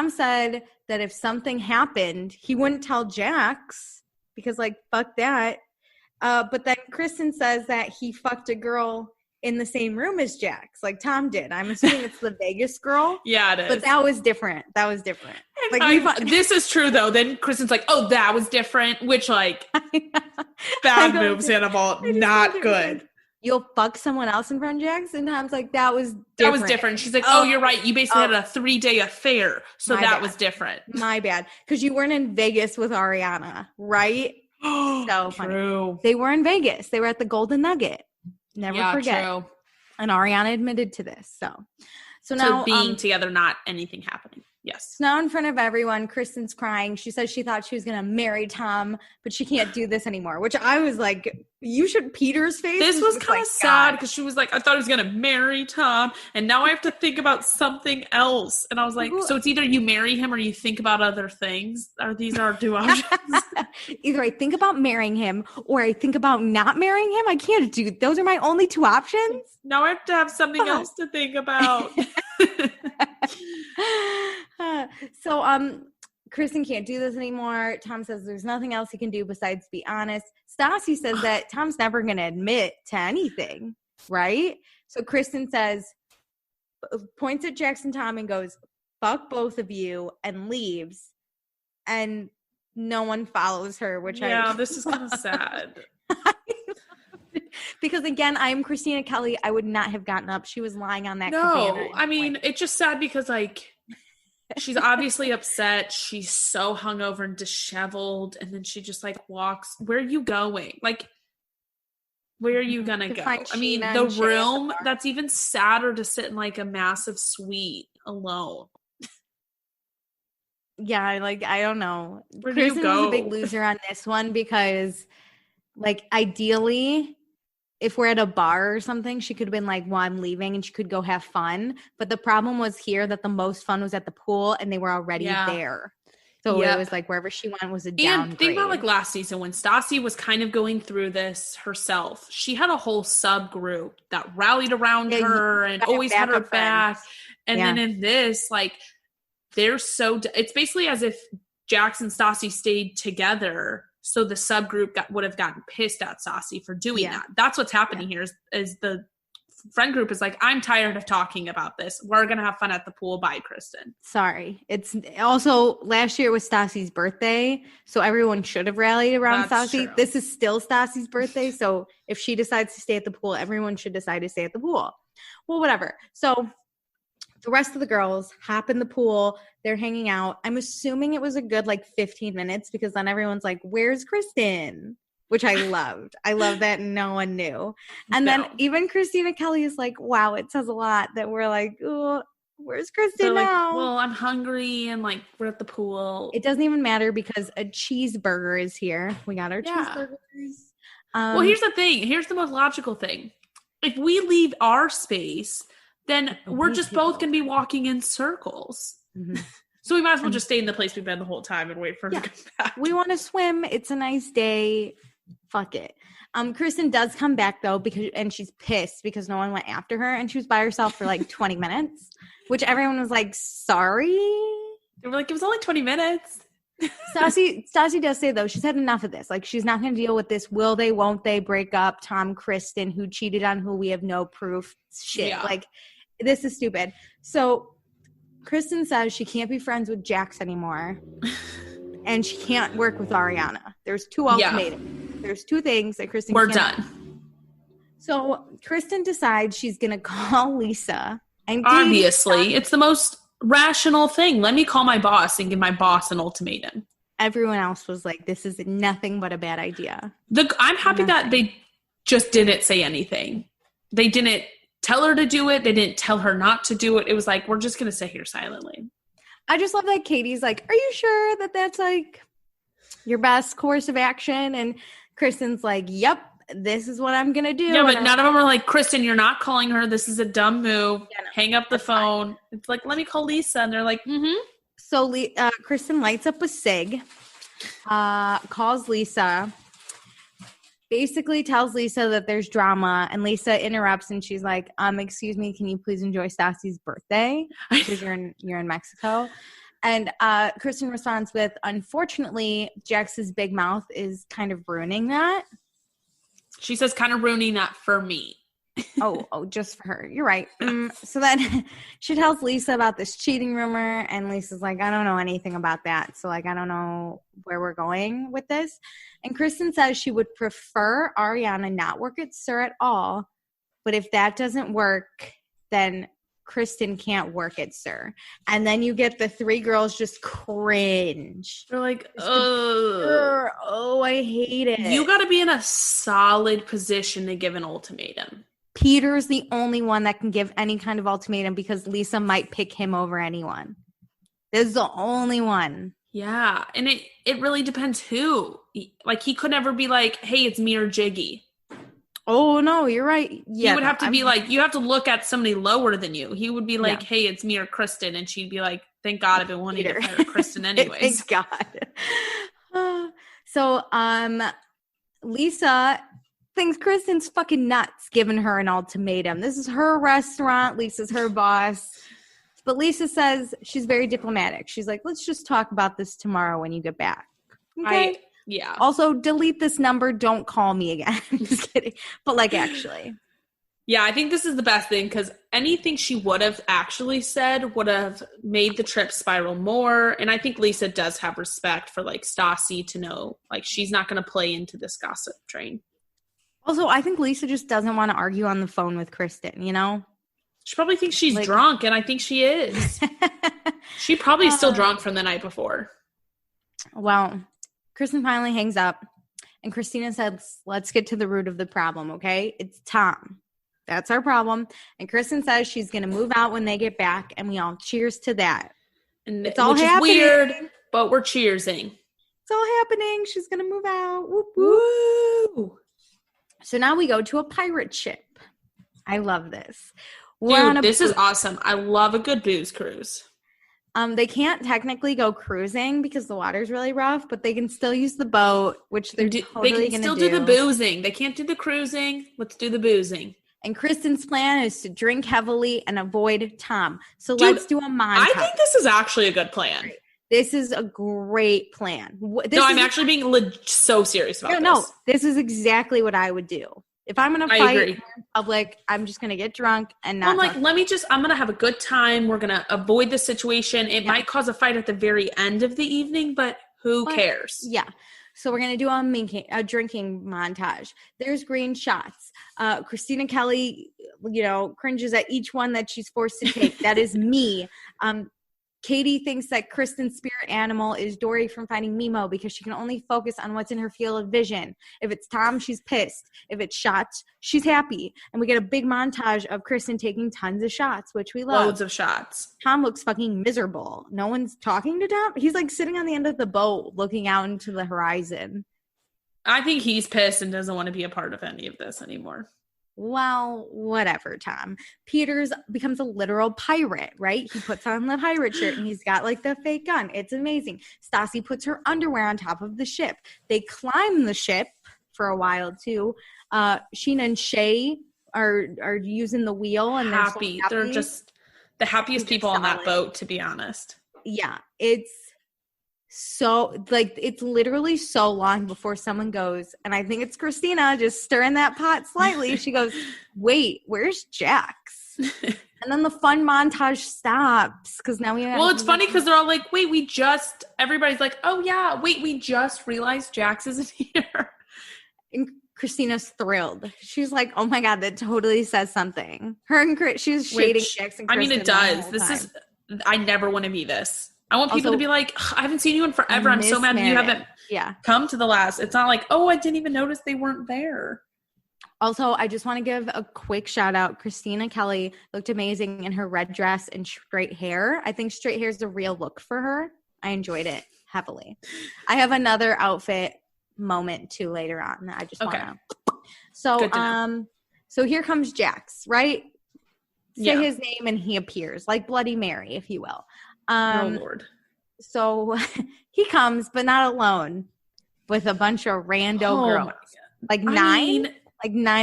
said that if something happened, he wouldn't tell Jax because, fuck that. But then Kristen says that he fucked a girl in the same room as Jax, like Tom did. I'm assuming it's the Vegas girl. Yeah, it is. But that was different. This is true, though. Then Kristen's like, oh, that was different, which, bad move, Sandoval. Not good. You'll fuck someone else in front of Jax? And Tom's like, that was different. That was different. She's like, oh, you're right. You basically had a 3-day affair. So that was different. My bad. Because you weren't in Vegas with Ariana, right? So true. Funny. They were in Vegas. They were at the Golden Nugget. Never forget. True. And Ariana admitted to this. So now being together, not anything happening. Yes. So now in front of everyone, Kristen's crying. She says she thought she was going to marry Tom, but she can't do this anymore, which I was like, you should. Peter's face. This was kind of sad because she was like, I thought I was going to marry Tom, and now I have to think about something else. And I was like, so it's either you marry him or you think about other things. These are two options. Either I think about marrying him or I think about not marrying him. I can't do. Those are my only two options. Now I have to have something else to think about. So Kristen can't do this anymore. Tom says there's nothing else he can do besides be honest. Stassi says that Tom's never going to admit to anything, right? So Kristen points at Jax and Tom and goes, fuck both of you, and leaves. And no one follows her, which this is kind of sad. Because again, I am Christina Kelly. I would not have gotten up. She was lying on that. No, I mean, it's just sad because she's obviously upset. She's so hungover and disheveled, and then she just walks. Where are you going? Where are you gonna go? I mean, the room. That's even sadder to sit in a massive suite alone. Yeah, I don't know. Where do you go? Kristen was a big loser on this one because, ideally, if we're at a bar or something, she could have been like, well, I'm leaving, and she could go have fun. But the problem was here that the most fun was at the pool, and they were already there. So it was wherever she went was a downgrade. And think about last season when Stassi was kind of going through this herself. She had a whole subgroup that rallied around her and always had her back. And then in this, they're so it's basically as if Jax and Stassi stayed together, so the subgroup would have gotten pissed at Stassi for doing that. That's what's happening here is the friend group is like, I'm tired of talking about this. We're going to have fun at the pool. Bye, Kristen. Sorry. It's also last year was Stassi's birthday, so everyone should have rallied around Stassi. True. This is still Stassi's birthday, so if she decides to stay at the pool, everyone should decide to stay at the pool. Well, whatever. So the rest of the girls hop in the pool. They're hanging out. I'm assuming it was a good 15 minutes because then everyone's like, where's Kristen? Which I loved. I love that no one knew. And then even Christina Kelly is like, wow, it says a lot that we're like, oh, where's Kristen now? Well, I'm hungry and we're at the pool. It doesn't even matter because a cheeseburger is here. We got our cheeseburgers. Well, here's the thing. Here's the most logical thing. If we leave our space, then we're just both going to be walking in circles. Mm-hmm. So we might as well just stay in the place we've been the whole time and wait for her to come back. We want to swim. It's a nice day. Fuck it. Kristen does come back though and she's pissed because no one went after her, and she was by herself for 20 minutes, which everyone was like, sorry. They were like, it was only 20 minutes. Stassi does say though, she's had enough of this. She's not going to deal with this. Will they, won't they break up Tom, Kristen, who cheated on who we have no proof shit. Yeah. This is stupid. So Kristen says she can't be friends with Jax anymore. And she can't work with Ariana. There's two ultimatums. Yeah. There's two things that Kristen We're done. So Kristen decides she's going to call Lisa. And obviously, it's the most rational thing. Let me call my boss and give my boss an ultimatum. Everyone else was like, this is nothing but a bad idea. I'm happy that they just didn't say anything. They didn't tell her to do it. They didn't tell her not to do it. It was like, we're just going to sit here silently. I just love that Katie's like, are you sure that that's like your best course of action? And Kristen's like, yep, this is what I'm going to do. Yeah, but none of them are like, Kristen, you're not calling her. This is a dumb move. Yeah, no, hang up the phone. Fine. It's like, let me call Lisa. And they're like, mm-hmm. So Kristen lights up a cig, calls Lisa, basically tells Lisa that there's drama, and Lisa interrupts and she's like, excuse me, can you please enjoy Stassi's birthday? Because you're in Mexico. And Kristen responds with, unfortunately, Jax's big mouth is kind of ruining that. She says kind of ruining that for me. oh, just for her. You're right. So then she tells Lisa about this cheating rumor, and Lisa's like, I don't know anything about that. So, like, I don't know where we're going with this. And Kristen says she would prefer Ariana not work at SUR at all. But if that doesn't work, then Kristen can't work at SUR. And then you get the three girls just cringe. They're like, oh, I hate it. You got to be in a solid position to give an ultimatum. Peter's the only one that can give any kind of ultimatum because Lisa might pick him over anyone. This is the only one. Yeah. And it really depends who. Like, he could never be like, hey, it's me or Jiggy. Oh, no, you're right. Yeah, he would have to be like, you have to look at somebody lower than you. He would be like, hey, it's me or Kristen. And she'd be like, thank God I've been wanting to fire Kristen anyways. Thank God. So Lisa thinks Kristen's fucking nuts giving her an ultimatum. This is her restaurant. Lisa's her boss. But Lisa says she's very diplomatic. She's like, let's just talk about this tomorrow when you get back. Okay. Yeah. Also, delete this number. Don't call me again. I'm just kidding. But like, actually. Yeah, I think this is the best thing because anything she would have actually said would have made the trip spiral more. And I think Lisa does have respect for like Stassi to know like she's not going to play into this gossip train. Also, I think Lisa just doesn't want to argue on the phone with Kristen, you know? She probably thinks she's drunk, and I think she is. She probably is still drunk from the night before. Well, Kristen finally hangs up, and Christina says, let's get to the root of the problem, okay? It's Tom. That's our problem. And Kristen says she's going to move out when they get back, and we all cheers to that. And it's all happening. Is weird, but we're cheersing. It's all happening. She's going to move out. Whoop, whoop. Woo! So now we go to a pirate ship. I love this. Dude, this is awesome. I love a good booze cruise. They can't technically go cruising because the water's really rough, but they can still use the boat, which they're totally going to do. They can still do the boozing. They can't do the cruising. Let's do the boozing. And Kristen's plan is to drink heavily and avoid Tom. So let's do a montage. I think this is actually a good plan. This is a great plan. I'm actually being so serious about this. No, this is exactly what I would do. If I'm going to fight in public, I'm just going to get drunk and not. I'm like, I'm going to have a good time. We're going to avoid the situation. It might cause a fight at the very end of the evening, but who cares? Yeah. So we're going to do a drinking montage. There's green shots. Christina Kelly, cringes at each one that she's forced to take. That is me. Katie thinks that Kristen's spirit animal is Dory from Finding Nemo because she can only focus on what's in her field of vision. If it's Tom, she's pissed. If it's shots, she's happy. And we get a big montage of Kristen taking tons of shots, which we love. Loads of shots. Tom looks fucking miserable. No one's talking to Tom. He's like sitting on the end of the boat looking out into the horizon. I think he's pissed and doesn't want to be a part of any of this anymore. Well, whatever, Tom. Peters becomes a literal pirate, right? He puts on the pirate shirt and he's got like the fake gun. It's amazing. Stassi puts her underwear on top of the ship. They climb the ship for a while too. Scheana and Shay are using the wheel and happy. They're just the happiest people on that boat, to be honest. Yeah, it's so it's literally so long before someone goes, and I think it's Christina just stirring that pot slightly. She goes, wait, where's Jax? And then the fun montage stops because now we have. Well, it's funny because they're all like, wait, everybody's like, oh yeah, wait, we just realized Jax isn't here. And Christina's thrilled. She's like, oh my God, that totally says something. Her and she's shading Jax and Kristen. I mean, it does. I never want to be this. I want people to be like, I haven't seen you in forever. I'm so mad you haven't come to the last. It's not like, oh, I didn't even notice they weren't there. Also, I just want to give a quick shout out. Christina Kelly looked amazing in her red dress and straight hair. I think straight hair is the real look for her. I enjoyed it heavily. I have another outfit moment too later on. I just want to. So here comes Jax, right? Say his name and he appears, like Bloody Mary, if you will. Oh, Lord. So he comes, but not alone, with a bunch of rando girls. Like nine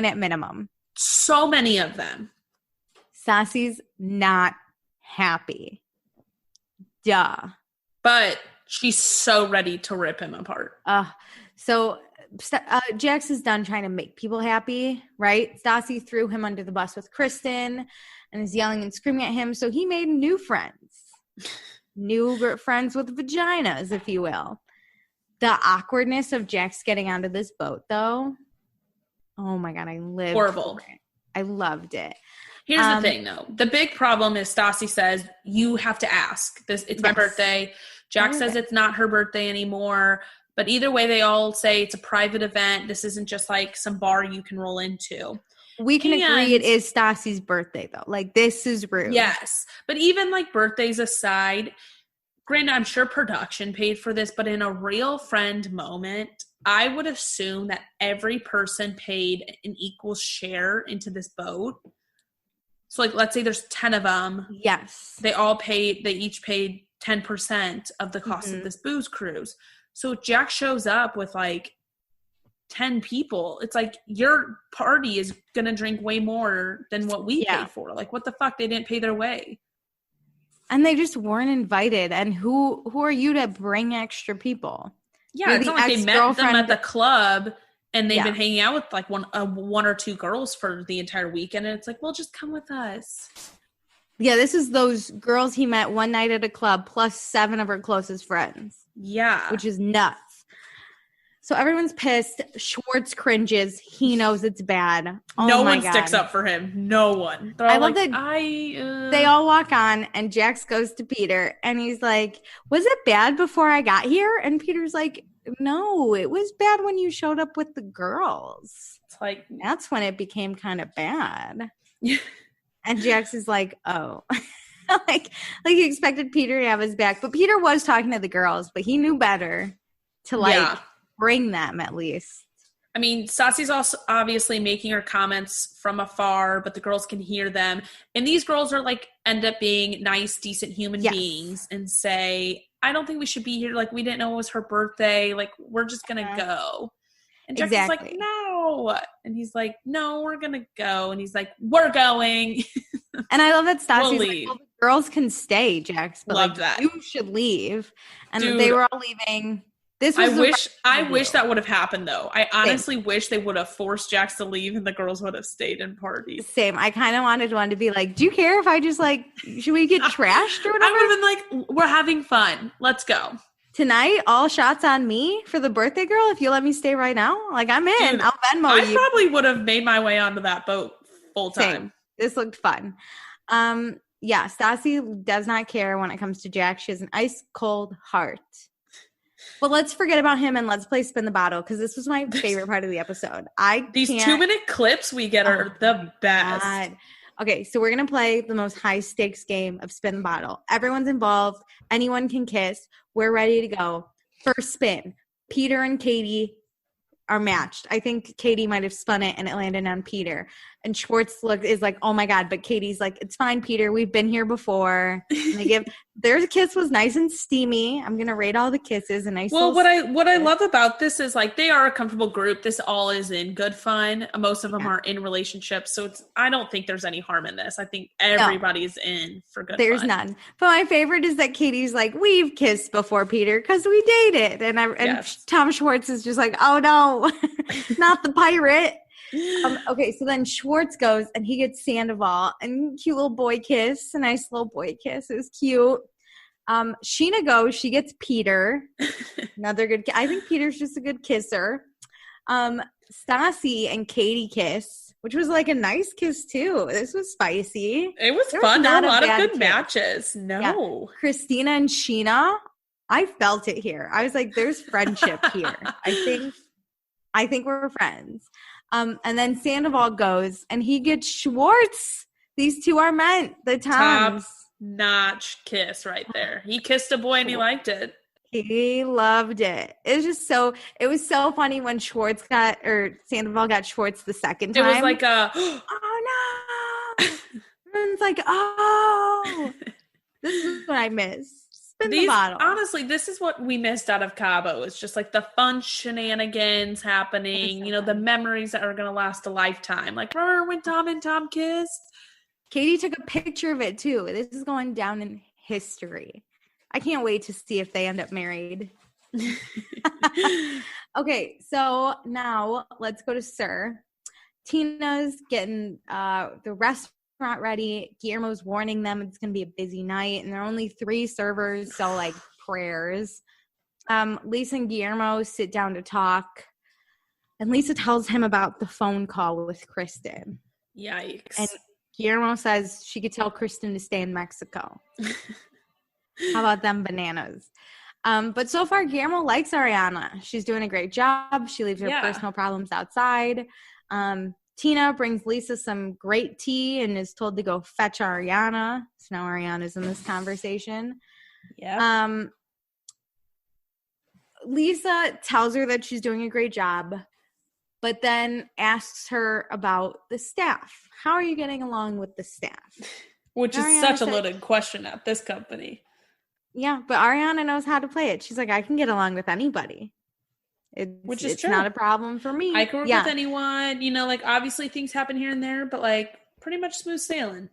at minimum. So many of them. Stassi's not happy. Duh. But she's so ready to rip him apart. So Jax is done trying to make people happy, right? Stassi threw him under the bus with Kristen and is yelling and screaming at him. So he made new friends. New friends with vaginas, if you will. The awkwardness of Jax getting onto this boat, though. Oh, my God. I lived horrible. For it. I loved it. Here's the thing, though. The big problem is Stassi says, you have to ask. It's my birthday. Jax says it's not her birthday anymore. But either way, they all say it's a private event. This isn't just like some bar you can roll into. We can agree it is Stassi's birthday, though. Like, this is rude. Yes. But even, like, birthdays aside, granted, I'm sure production paid for this, but in a real friend moment, I would assume that every person paid an equal share into this boat. So, like, let's say there's 10 of them. Yes. They each paid 10% of the cost of this booze cruise. So Jack shows up with like 10 people. It's like your party is going to drink way more than what we paid for. Like, what the fuck? They didn't pay their way. And they just weren't invited. And who are you to bring extra people? Yeah, it's not like they met them at the club and they've been hanging out with like one or two girls for the entire weekend. And it's like, well, just come with us. Yeah, this is those girls he met one night at a club plus 7 of her closest friends. Yeah. Which is nuts. So everyone's pissed. Schwartz cringes. He knows it's bad. Oh no one sticks up for him. No one. I love that they all walk on and Jax goes to Peter and he's like, was it bad before I got here? And Peter's like, no, it was bad when you showed up with the girls. It's like, that's when it became kind of bad. And Jax is like, oh. like he expected Peter to have his back. But Peter was talking to the girls, but he knew better to bring them at least. I mean, Stassi's also obviously making her comments from afar, but the girls can hear them. And these girls are like, end up being nice, decent human beings and say, I don't think we should be here. Like, we didn't know it was her birthday. Like, we're just going to go. And Jax is like, no. And he's like, no, we're going to go. And he's like, we're going. And I love that Stassi's like, well, the girls can stay, Jax. But love that. You should leave. And they were all leaving. I wish that would have happened, though. I honestly wish they would have forced Jax to leave and the girls would have stayed and partied. Same. I kind of wanted one to be like, do you care if I just like, should we get trashed or whatever? I would have been like, we're having fun. Let's go. Tonight, all shots on me for the birthday girl. If you let me stay right now, like I'm in. Dude, I'll Venmo you. I probably would have made my way onto that boat full time. Same. This looked fun. Yeah, Stassi does not care when it comes to Jack. She has an ice cold heart. But let's forget about him and let's play Spin the Bottle because this was my favorite part of the episode. These 2-minute clips we get are the best. God. Okay, so we're going to play the most high-stakes game of Spin the Bottle. Everyone's involved. Anyone can kiss. We're ready to go. First spin. Peter and Katie are matched. I think Katie might have spun it and it landed on Peter. And Schwartz is like, oh my God. But Katie's like, it's fine, Peter. We've been here before. And their kiss was nice and steamy. I'm going to rate all the kisses. What I love about this is like, they are a comfortable group. This all is in good fun. Most of them are in relationships. So I don't think there's any harm in this. I think everybody's in for good There's fun. None. But my favorite is that Katie's like, we've kissed before, Peter, because we dated. And Tom Schwartz is just like, oh no, not the pirate. Okay, so then Schwartz goes and he gets Sandoval and cute little boy kiss, a nice little boy kiss. It was cute. Scheana goes, she gets Peter. Another good. I think Peter's just a good kisser. Stassi and Katie kiss, which was like a nice kiss too. This was spicy. It was fun. There were a lot of good matches. No. Yeah. Christina and Scheana, I felt it here. I was like, there's friendship here. I think we're friends. And then Sandoval goes and he gets Schwartz. These two are meant. The Toms. Top-notch kiss right there. He kissed a boy and he liked it. He loved it. It was so funny when Sandoval got Schwartz the second time. It was like oh no. And it's like, oh, this is what I miss. Spin the bottle. Honestly, this is what we missed out of Cabo. It's just like the fun shenanigans happening, the memories that are going to last a lifetime. Like, remember when Tom and Tom kissed? Katie took a picture of it too. This is going down in history. I can't wait to see if they end up married. Okay, so now let's go to Sir. Tina's getting the restaurant ready. Guillermo's warning them it's going to be a busy night, and there are only 3 servers, so like prayers. Lisa and Guillermo sit down to talk, and Lisa tells him about the phone call with Kristen. Yikes. And Guillermo says she could tell Kristen to stay in Mexico. How about them bananas? But so far, Guillermo likes Ariana. She's doing a great job. She leaves her personal problems outside. Tina brings Lisa some great tea and is told to go fetch Ariana. So now Ariana's in this conversation. Yeah. Lisa tells her that she's doing a great job, but then asks her about the staff. How are you getting along with the staff? Which is such a loaded question at this company. Yeah, but Ariana knows how to play it. She's like, I can get along with anybody. It's true. Not a problem for me. I can work with anyone. Like obviously things happen here and there, but like pretty much smooth sailing.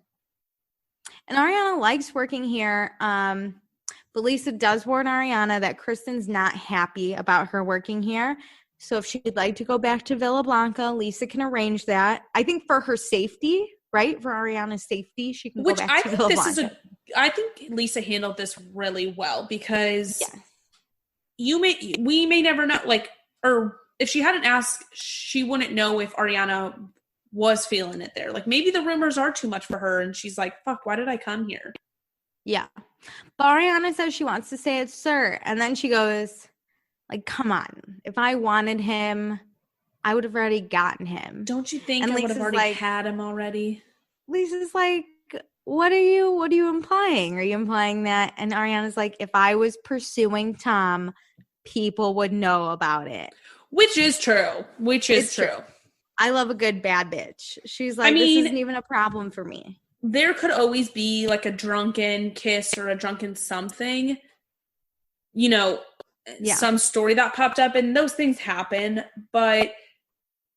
And Ariana likes working here. But Lisa does warn Ariana that Kristen's not happy about her working here. So if she'd like to go back to Villa Blanca, Lisa can arrange that. I think for her safety, right? For Ariana's safety, she can go back to Villa Blanca. I think Lisa handled this really well because we may never know, or if she hadn't asked, she wouldn't know if Ariana was feeling it there. Like maybe the rumors are too much for her and she's like, fuck, why did I come here? Yeah. But Ariana says she wants to stay at Sir. And then she goes, like, come on. If I wanted him, I would have already gotten him. Don't you think I would have already had him already? Lisa's like, what are you implying? Are you implying that? And Ariana's like, if I was pursuing Tom, people would know about it. Which is true. It's true. I love a good bad bitch. She's like, this isn't even a problem for me. There could always be like a drunken kiss or a drunken something, some story that popped up, and those things happen. But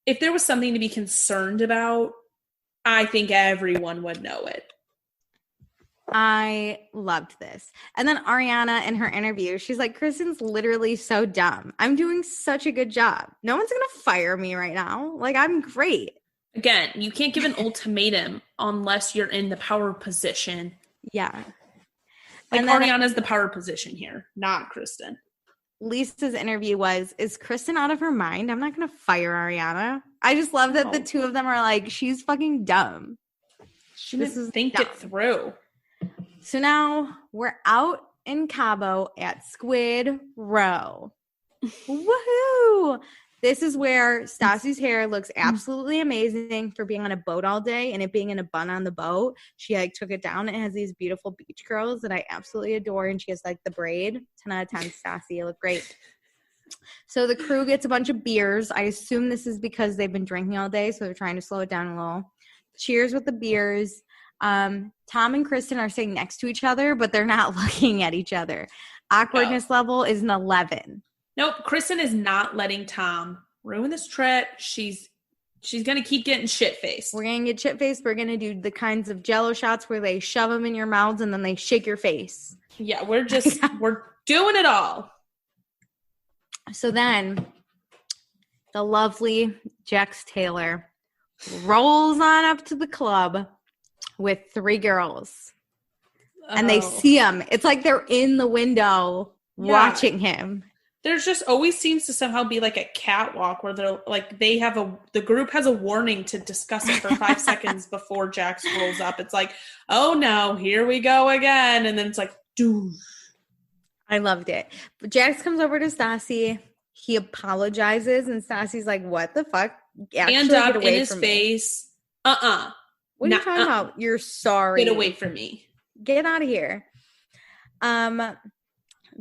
if there was something to be concerned about, I think everyone would know it. I loved this. And then Ariana in her interview, she's like, Kristen's literally so dumb. I'm doing such a good job. No one's going to fire me right now. Like, I'm great. Again, you can't give an ultimatum unless you're in the power position. Yeah. Like, Ariana's the power position here, not Kristen. Lisa's interview was, is Kristen out of her mind? I'm not going to fire Ariana. I just love that the two of them are like, she's fucking dumb. She didn't think it through. So now we're out in Cabo at Squid Row. Woohoo! This is where Stassi's hair looks absolutely amazing for being on a boat all day and it being in a bun on the boat. She took it down and has these beautiful beach curls that I absolutely adore. And she has the braid. 10 out of 10, Stassi. You look great. So the crew gets a bunch of beers. I assume this is because they've been drinking all day, so they're trying to slow it down a little. Cheers with the beers. Tom and Kristen are sitting next to each other, but they're not looking at each other. Awkwardness level is an 11. Nope. Kristen is not letting Tom ruin this trip. She's going to keep getting shit-faced. We're going to get shit-faced. We're going to do the kinds of Jell-O shots where they shove them in your mouths and then they shake your face. Yeah, we're doing it all. So then the lovely Jax Taylor rolls on up to the club with 3 girls. And they see him. It's like they're in the window watching him. There's just always seems to somehow be like a catwalk where they're like the group has a warning to discuss it for 5 seconds before Jax rolls up. It's like, oh no, here we go again, and then it's like, dude. I loved it. Jax comes over to Stassi. He apologizes, and Stassi's like, "What the fuck?" Hand up in his face. What are you talking about? You're sorry. Get away from me. Get out of here.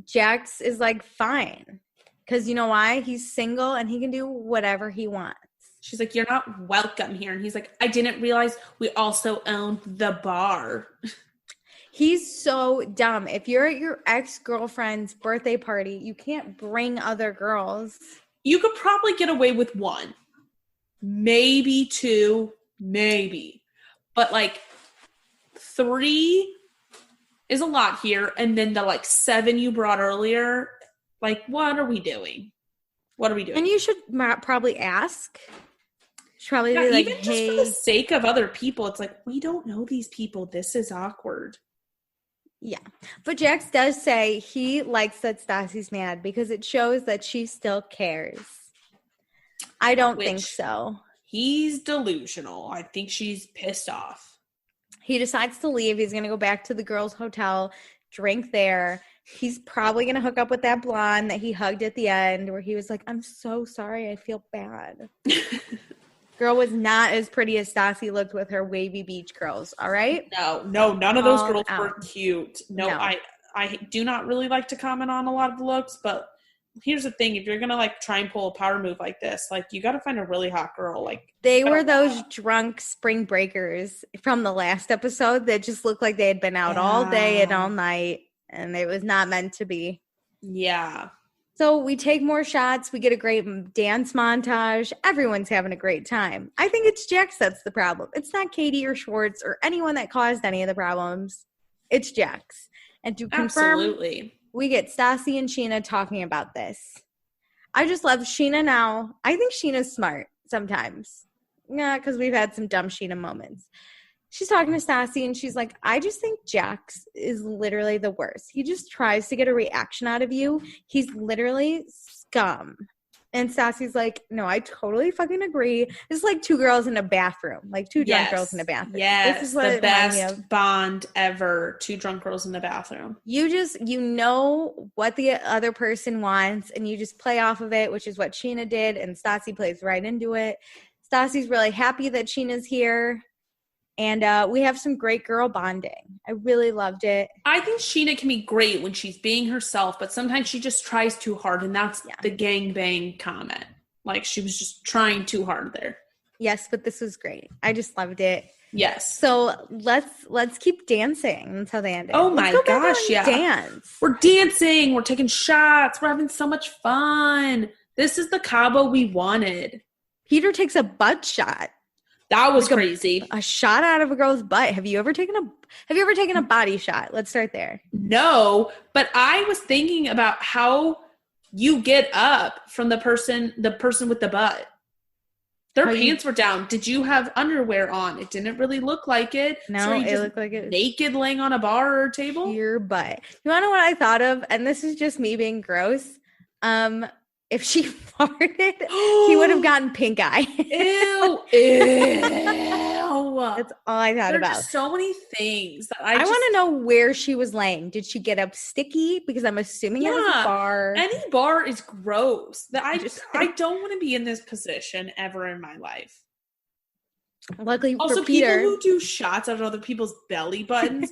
Jax is like, fine. Because you know why? He's single and he can do whatever he wants. She's like, you're not welcome here. And he's like, I didn't realize we also owned the bar. He's so dumb. If you're at your ex-girlfriend's birthday party, you can't bring other girls. You could probably get away with 1. Maybe 2. Maybe. But like 3 is a lot here, and then the like 7 you brought earlier, like what are we doing? And you should probably ask. Should probably be like, even just for the sake of other people, it's like, we don't know these people. This is awkward. Yeah, but Jax does say he likes that Stassi's mad because it shows that she still cares. I don't think so. He's delusional. I think she's pissed off. He decides to leave. He's going to go back to the girls' hotel, drink there. He's probably going to hook up with that blonde that he hugged at the end where he was like, I'm so sorry. I feel bad. Girl was not as pretty as Stassi looked with her wavy beach curls. All right? No, none of those girls were cute. No, I do not really like to comment on a lot of the looks, but here's the thing. If you're going to like try and pull a power move like this, like you got to find a really hot girl. Like they were those drunk spring breakers from the last episode that just looked like they had been out all day and all night, and it was not meant to be. Yeah. So we take more shots. We get a great dance montage. Everyone's having a great time. I think it's Jax that's the problem. It's not Katie or Schwartz or anyone that caused any of the problems. It's Jax. And to confirm, absolutely, we get Stassi and Scheana talking about this. I just love Scheana now. I think Sheena's smart sometimes. Yeah, because we've had some dumb Scheana moments. She's talking to Stassi, and she's like, I just think Jax is literally the worst. He just tries to get a reaction out of you. He's literally scum. And Stassi's like, no, I totally fucking agree. It's like 2 girls in a bathroom, like 2 drunk girls in a bathroom. Yes, this is what the best bond ever. 2 drunk girls in the bathroom. You know what the other person wants, and you just play off of it, which is what Scheana did, and Stassi plays right into it. Stassi's really happy that Sheena's here. And we have some great girl bonding. I really loved it. I think Scheana can be great when she's being herself, but sometimes she just tries too hard, and that's the gangbang comment. Like, she was just trying too hard there. Yes, but this was great. I just loved it. Yes. So let's keep dancing until the end. Oh my gosh, yeah. Dance. We're dancing. We're taking shots. We're having so much fun. This is the Cabo we wanted. Peter takes a butt shot. That was like crazy. A shot out of a girl's butt. Have you ever taken a body shot? Let's start there. No, but I was thinking about how you get up from the person with the butt. Their pants were down. Did you have underwear on? It didn't really look like it. No, so it looked like it. Naked laying on a bar or a table? Your butt. You want to know what I thought of? And this is just me being gross. If she farted, he would have gotten pink eye. Ew. That's all I thought about. There's so many things that I want to know where she was laying. Did she get up sticky? Because I'm assuming it was a bar. Any bar is gross. I don't want to be in this position ever in my life. Luckily also, for Peter, people who do shots out of other people's belly buttons.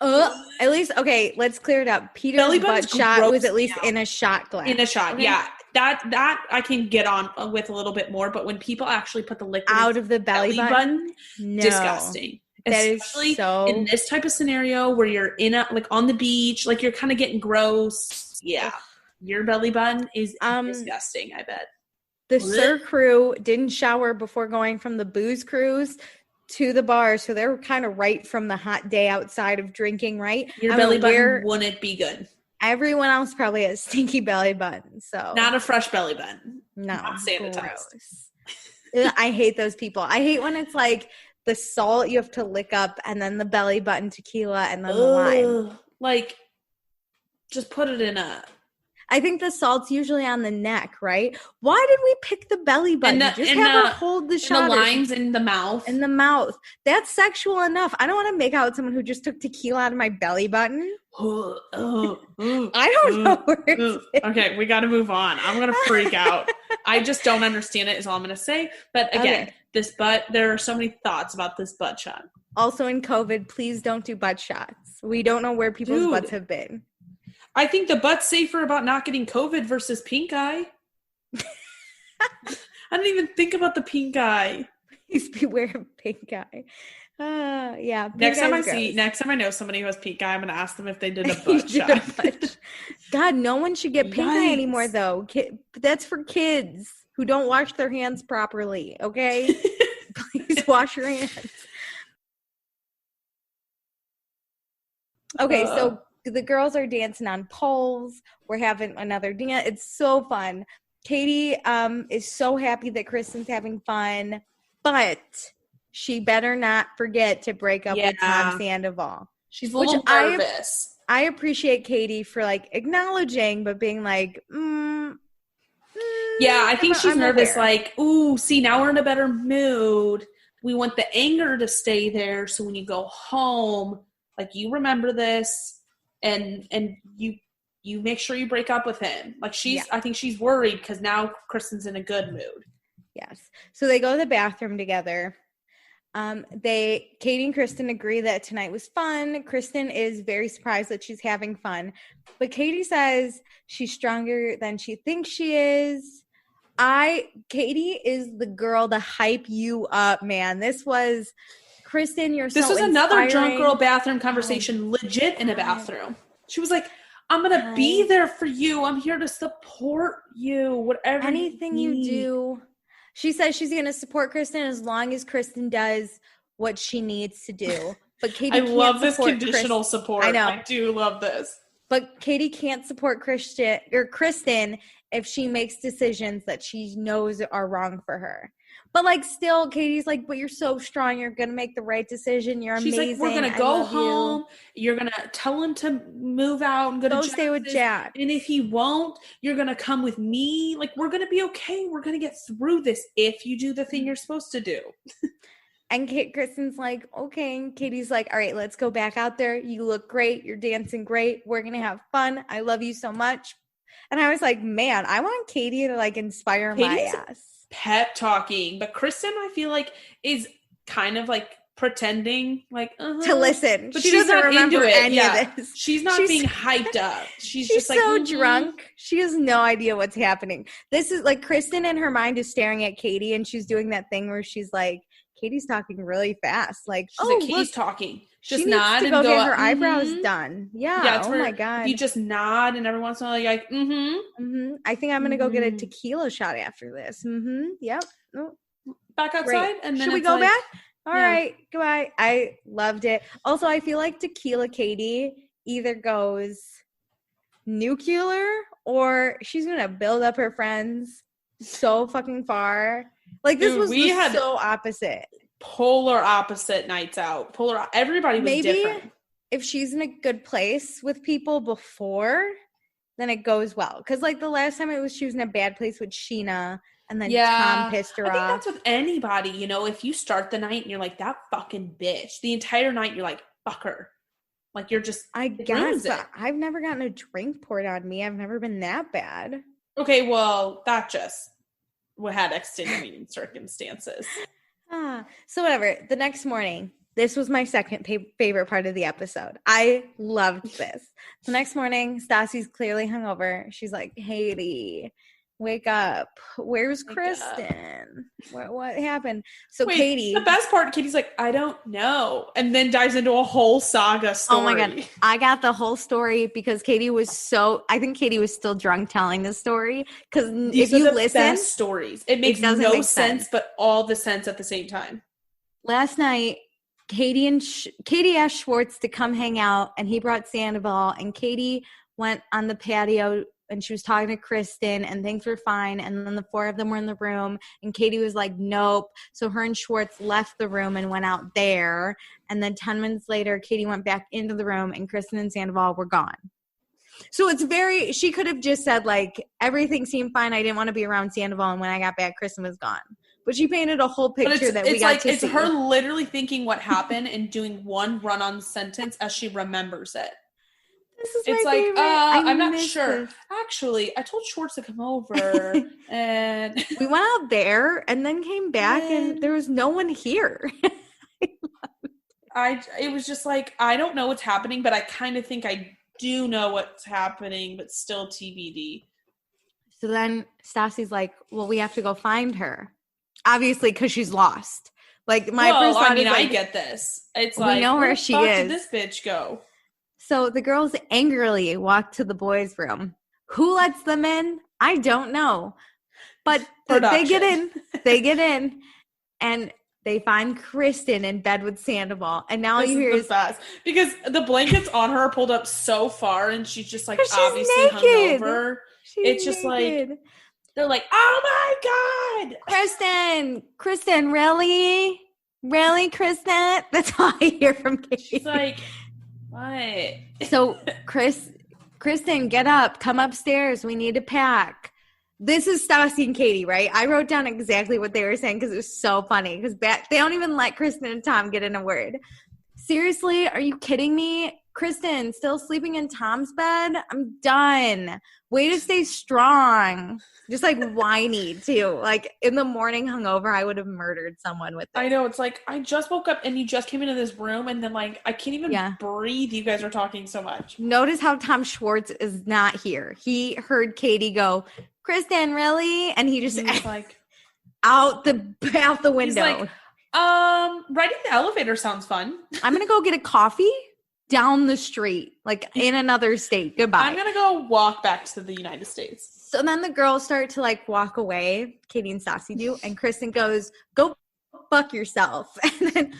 At least, okay, let's clear it up. Peter's butt shot was at least in a shot glass. In a shot, okay? Yeah. That I can get on with a little bit more, but when people actually put the liquid out of the belly button, no. Disgusting. That Especially is so... in this type of scenario where you're on the beach, like you're kind of getting gross. Yeah. Your belly button is disgusting, I bet. The Sir crew didn't shower before going from the booze cruise to the bar, so they were kind of right from the hot day outside of drinking, right? Your belly button wouldn't be good. Everyone else probably has stinky belly buttons, so not a fresh belly button. No, not sanitized. I hate those people. I hate when it's like the salt you have to lick up, and then the belly button tequila, and then the lime. Like, just put it in a. I think the salt's usually on the neck, right? Why did we pick the belly button? Just have her hold the shot. And the lines in the mouth. In the mouth. That's sexual enough. I don't want to make out with someone who just took tequila out of my belly button. I don't know where it's Okay, we got to move on. I'm going to freak out. I just don't understand it is all I'm going to say. But again, this butt, there are so many thoughts about this butt shot. Also in COVID, please don't do butt shots. We don't know where people's butts have been. I think the butt's safer about not getting COVID versus pink eye. I didn't even think about the pink eye. Please beware of pink eye. Yeah. Next time I know somebody who has pink eye, I'm going to ask them if they did a butt shot. God, no one should get pink eye anymore, though. That's for kids who don't wash their hands properly, okay? Please wash your hands. Okay, so the girls are dancing on poles. We're having another dance. It's so fun. Katie is so happy that Kristen's having fun, but she better not forget to break up with Tom Sandoval. She's a little nervous. I appreciate Katie for like acknowledging, but being like, I think she's nervous. Like, ooh, see, now we're in a better mood. We want the anger to stay there. So when you go home, like you remember this. And you make sure you break up with him. Like I think she's worried because now Kristen's in a good mood. Yes. So they go to the bathroom together. Katie and Kristen agree that tonight was fun. Kristen is very surprised that she's having fun, but Katie says she's stronger than she thinks she is. Katie is the girl to hype you up, man. This was Kristen, this was another drunk girl bathroom conversation, legit in a bathroom. She was like, I'm going to be there for you. I'm here to support you, whatever. Anything you do. She says she's going to support Kristen as long as Kristen does what she needs to do. But Katie can't love this conditional support. I know. I do love this. But Katie can't support Kristen if she makes decisions that she knows are wrong for her. But, like, still, Katie's like, but you're so strong. You're going to make the right decision. You're amazing. She's like, we're going to go home. You're going to tell him to move out and go stay with Jack. And if he won't, you're going to come with me. Like, we're going to be okay. We're going to get through this if you do the thing you're supposed to do. And Kristen's like, okay. And Katie's like, all right, let's go back out there. You look great. You're dancing great. We're going to have fun. I love you so much. And I was like, man, I want Katie to, like, inspire my ass. Pep talking, but Kristen I feel like is kind of like pretending like to listen, but she doesn't remember any of this. She's being hyped up. She's just like so drunk. She has no idea what's happening. This is like Kristen in her mind is staring at Katie, and she's doing that thing where she's like, Katie's talking really fast, like she's like, Katie's talking. Just nod and go get her eyebrows done. Yeah. Oh my God. You just nod and every once in a while you're like, I think I'm gonna go get a tequila shot after this. Yep. Oh. Back outside and then should we go back? All right. Goodbye. I loved it. Also, I feel like Tequila Katie either goes nuclear or she's gonna build up her friends so fucking far. Like this was so opposite. Polar opposite nights out. Everybody was different. Maybe if she's in a good place with people before, then it goes well. Because like the last time she was in a bad place with Scheana, and then Tom pissed her off. I think that's with anybody, you know, if you start the night and you're like, that fucking bitch. The entire night you're like, fuck her. Like you're just, I guess. I've never gotten a drink poured on me. I've never been that bad. Okay, well, that just had extenuating circumstances. So whatever. The next morning, this was my second favorite part of the episode. I loved this. The next morning, Stassi's clearly hungover. She's like, Katie, wake up. Where's Kristen? What happened? So wait, Katie. The best part, Katie's like, I don't know. And then dives into a whole saga story. Oh my God. I got the whole story because I think Katie was still drunk telling the story. Because if you listen. Best stories. It makes no sense, but all the sense at the same time. Last night, Katie asked Schwartz to come hang out, and he brought Sandoval, and Katie went on the patio, and she was talking to Kristen, and things were fine, and then the four of them were in the room, and Katie was like, nope. So her and Schwartz left the room and went out there, and then 10 minutes later, Katie went back into the room, and Kristen and Sandoval were gone. So it's very, she could have just said, like, everything seemed fine. I didn't want to be around Sandoval. And when I got back, Kristen was gone. But she painted a whole picture that we got to see. It's her literally thinking what happened and doing one run-on sentence as she remembers it. This is my favorite. I'm not sure. This. Actually, I told Schwartz to come over, and we went out there and then came back, and there was no one here. It was just like, I don't know what's happening, but I kind of think I do know what's happening, but still TBD. So then Stassi's like, well, we have to go find her. Obviously, because she's lost. Like, my first thought is, like, I get this. It's like, we know where she is. Where did this bitch go? So the girls angrily walk to the boys' room. Who lets them in? I don't know. But they get in. They get in. And they find Kristen in bed with Sandoval. And now you hear is fast. Because the blankets on her are pulled up so far, and she's just, like, obviously naked. hungover. It's just naked. Like, they're like, oh my God. Kristen, really? Really, Kristen? That's all I hear from Katie. She's like, what? So, Kristen, get up. Come upstairs. We need to pack. This is Stassi and Katie, right? I wrote down exactly what they were saying because it was so funny. Because they don't even let Kristen and Tom get in a word. Seriously? Are you kidding me? Kristen, still sleeping in Tom's bed? I'm done. Way to stay strong. Just, like, whiny, too. Like, in the morning hungover, I would have murdered someone with this. I know. It's like, I just woke up and you just came into this room and then, like, I can't even breathe. You guys are talking so much. Notice how Tom Schwartz is not here. He heard Katie go, Kristen, really? And he just like out the window. He's like, riding the elevator sounds fun. I'm going to go get a coffee down the street, like in another state. Goodbye. I'm going to go walk back to the United States. So then the girls start to, like, walk away. Katie and Stassi do. And Kristen goes, go fuck yourself. And then,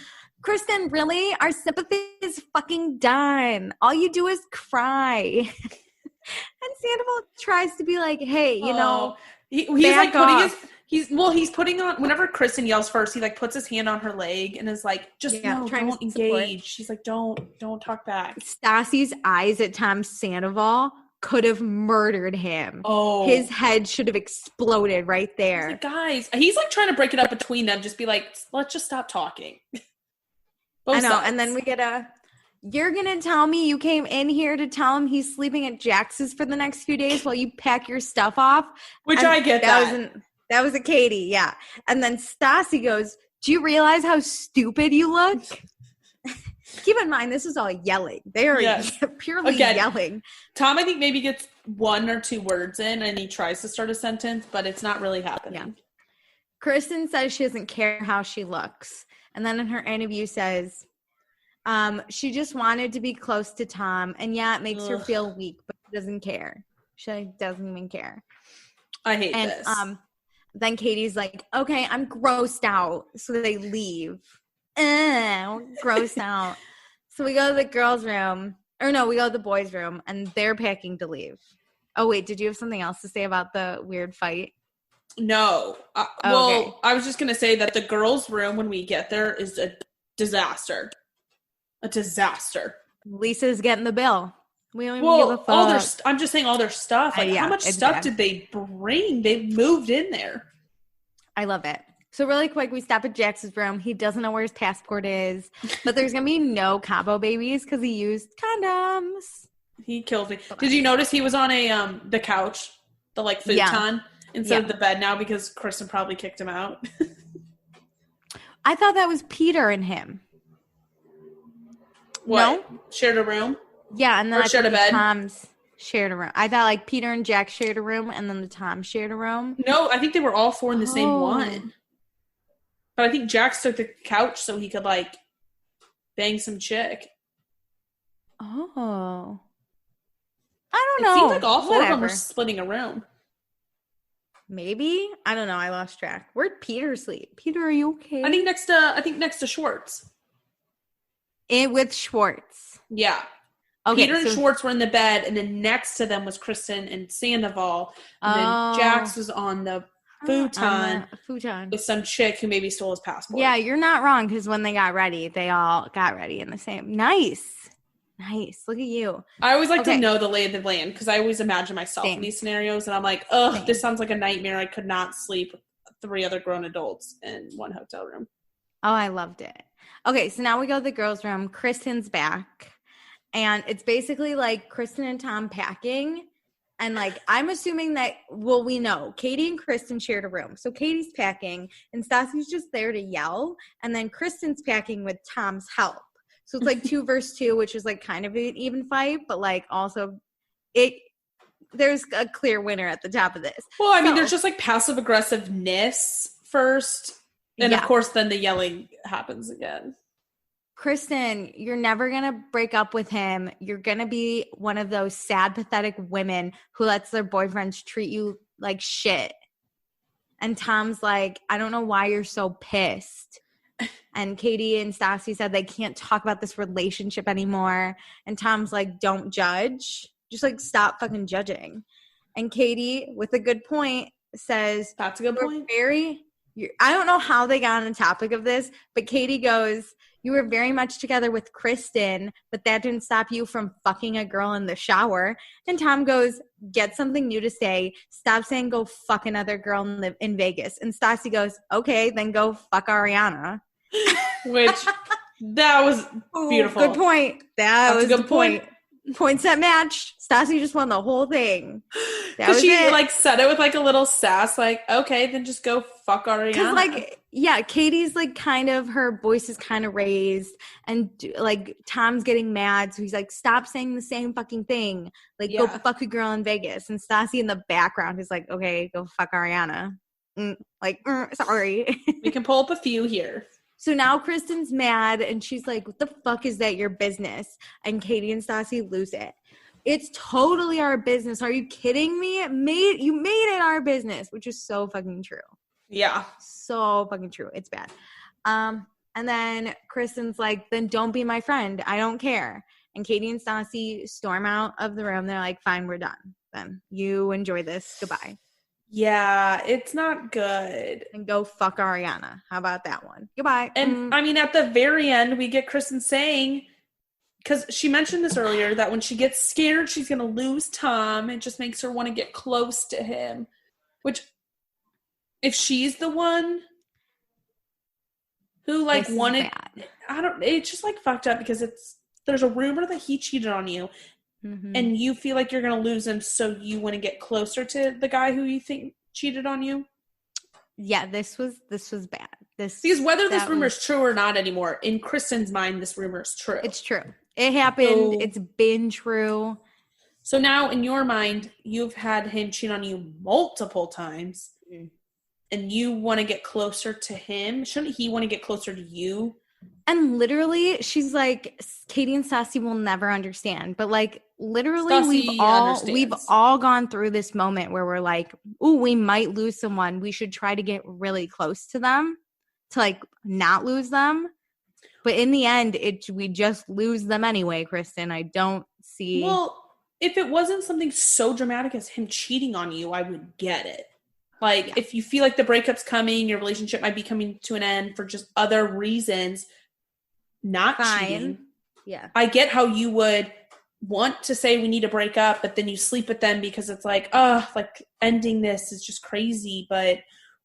Kristen, really? Our sympathy is fucking done. All you do is cry. And Sandoval tries to be like, hey, you know, he's like putting he's putting on, whenever Kristen yells first, he, like, puts his hand on her leg and is like, just no, don't engage. She's like, don't talk back. Stassi's eyes at Tom Sandoval could have murdered him. Oh, his head should have exploded right there. Like, guys, he's like trying to break it up between them. Just be like, let's just stop talking. I know. And then we get you're going to tell me you came in here to tell him he's sleeping at Jax's for the next few days while you pack your stuff off? Which I get that. That was a Katie, yeah. And then Stassi goes, do you realize how stupid you look? Keep in mind, this is all yelling. They are purely yelling. Tom, I think, maybe gets one or two words in and he tries to start a sentence, but it's not really happening. Yeah. Kristen says she doesn't care how she looks. And then in her interview says, she just wanted to be close to Tom. And yeah, it makes her feel weak, but she doesn't care. She doesn't even care. I hate this. Then Katie's like, okay, I'm grossed out. So they leave. Grossed out. So we go to the girls' room. Or no, we go to the boys' room. And they're packing to leave. Oh, wait. Did you have something else to say about the weird fight? No. Okay. I was just going to say that the girls' room, when we get there, is a disaster. A disaster. Lisa's getting the bill. We don't even give a fuck. I'm just saying all their stuff. Like, how much stuff did they bring? They moved in there. I love it. So really quick, we stop at Jax's room. He doesn't know where his passport is, but there's going to be no Cabo babies because he used condoms. He kills me. Did you notice he was on the couch, the, like, futon instead of the bed now because Kristen probably kicked him out? I thought that was Peter and him. What? No? Shared a room? Yeah, and then I shared a bed. Tom's shared a room. I thought, like, Peter and Jack shared a room, and then the Tom shared a room. No, I think they were all four in the same one. But I think Jax took the couch so he could, like, bang some chick. Oh. I don't know. It seems like all four of them were splitting a room. Maybe? I don't know. I lost track. Where'd Peter sleep? Peter, are you okay? I think next to Schwartz. With Schwartz. Yeah. Okay, Peter and Schwartz were in the bed, and then next to them was Kristen and Sandoval. And then Jax was on the futon with some chick who maybe stole his passport. Yeah, you're not wrong, because when they got ready, they all got ready in the same. Nice. Nice. Look at you. I always like to know the lay of the land because I always imagine myself in these scenarios, and I'm like, ugh, this sounds like a nightmare. I could not sleep with 3 other grown adults in one hotel room. Oh, I loved it. Okay, so now we go to the girls' room. Kristen's back, and it's basically like Kristen and Tom packing, and like I'm assuming that, well, we know Katie and Kristen shared a room, so Katie's packing, and Stassi's just there to yell, and then Kristen's packing with Tom's help. So it's like 2 versus 2, which is like kind of an even fight, but like also there's a clear winner at the top of this. Well, I mean, there's just like passive aggressiveness first, and of course then the yelling happens again. Kristen, you're never going to break up with him. You're going to be one of those sad, pathetic women who lets their boyfriends treat you like shit. And Tom's like, I don't know why you're so pissed. And Katie and Stassi said they can't talk about this relationship anymore. And Tom's like, don't judge. Just like stop fucking judging. And Katie, with a good point, says, that's a good point. I don't know how they got on the topic of this, but Katie goes, you were very much together with Kristen, but that didn't stop you from fucking a girl in the shower. And Tom goes, get something new to say. Stop saying go fuck another girl in Vegas. And Stassi goes, okay, then go fuck Ariana. Which, that was beautiful. Good point. That's a good point. Points that matched. Stassi just won the whole thing. Because she like said it with like a little sass, like, okay, then just go fuck Ariana. Because like, yeah, Katie's like kind of, her voice is kind of raised, and like Tom's getting mad, so he's like, stop saying the same fucking thing. Like, go fuck a girl in Vegas. And Stassi in the background is like, okay, go fuck Ariana. Sorry. We can pull up a few here. So now Kristen's mad, and she's like, what the fuck is that your business? And Katie and Stassi lose it. It's totally our business. Are you kidding me? You made it our business, which is so fucking true. Yeah. So fucking true. It's bad. And then Kristen's like, then don't be my friend. I don't care. And Katie and Stassi storm out of the room. They're like, fine, we're done. Then you enjoy this. Goodbye. Yeah, it's not good. And go fuck Ariana. How about that one? Goodbye. And I mean, at the very end, we get Kristen saying, because she mentioned this earlier, that when she gets scared, she's going to lose Tom. It just makes her want to get close to him. Which, if she's the one who like wanted, it's just like fucked up because there's a rumor that he cheated on you. Mm-hmm. And you feel like you're going to lose him, so you want to get closer to the guy who you think cheated on you? Yeah, this was bad. Because whether this rumor is true or not anymore, in Kristen's mind, this rumor is true. It's true. It happened. It's been true. So now, in your mind, you've had him cheat on you multiple times, and you want to get closer to him. Shouldn't he want to get closer to you? And literally, she's like, Katie and Stassi will never understand. But like, literally, we've all gone through this moment where we're like, ooh, we might lose someone. We should try to get really close to them to like not lose them. But in the end, we just lose them anyway, Kristen. I don't see. Well, if it wasn't something so dramatic as him cheating on you, I would get it. Like, if you feel like the breakup's coming, your relationship might be coming to an end for just other reasons, not cheating. Yeah. I get how you would want to say we need to break up, but then you sleep with them because it's like, oh, like ending this is just crazy. But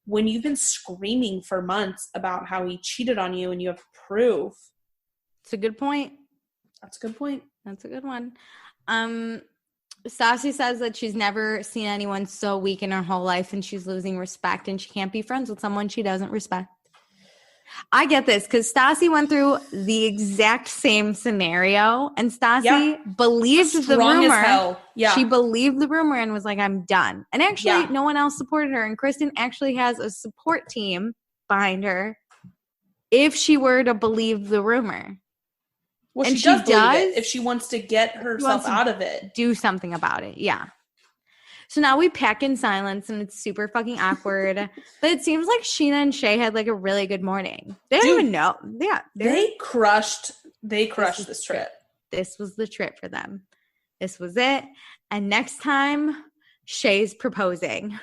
when you've been screaming for months about how he cheated on you and you have proof. It's a good point. That's a good point. That's a good one. Stassi says that she's never seen anyone so weak in her whole life, and she's losing respect, and she can't be friends with someone she doesn't respect. I get this because Stassi went through the exact same scenario, and Stassi believed the rumor. As hell. Yeah. She believed the rumor and was like, I'm done. And actually, no one else supported her, and Kristen actually has a support team behind her if she were to believe the rumor. Well, and she does believe it if she wants to get herself out of it. Do something about it. Yeah. So now we pack in silence, and it's super fucking awkward. But it seems like Scheana and Shay had like a really good morning. They don't even know. Yeah. They crushed this trip. This was the trip for them. This was it. And next time, Shay's proposing.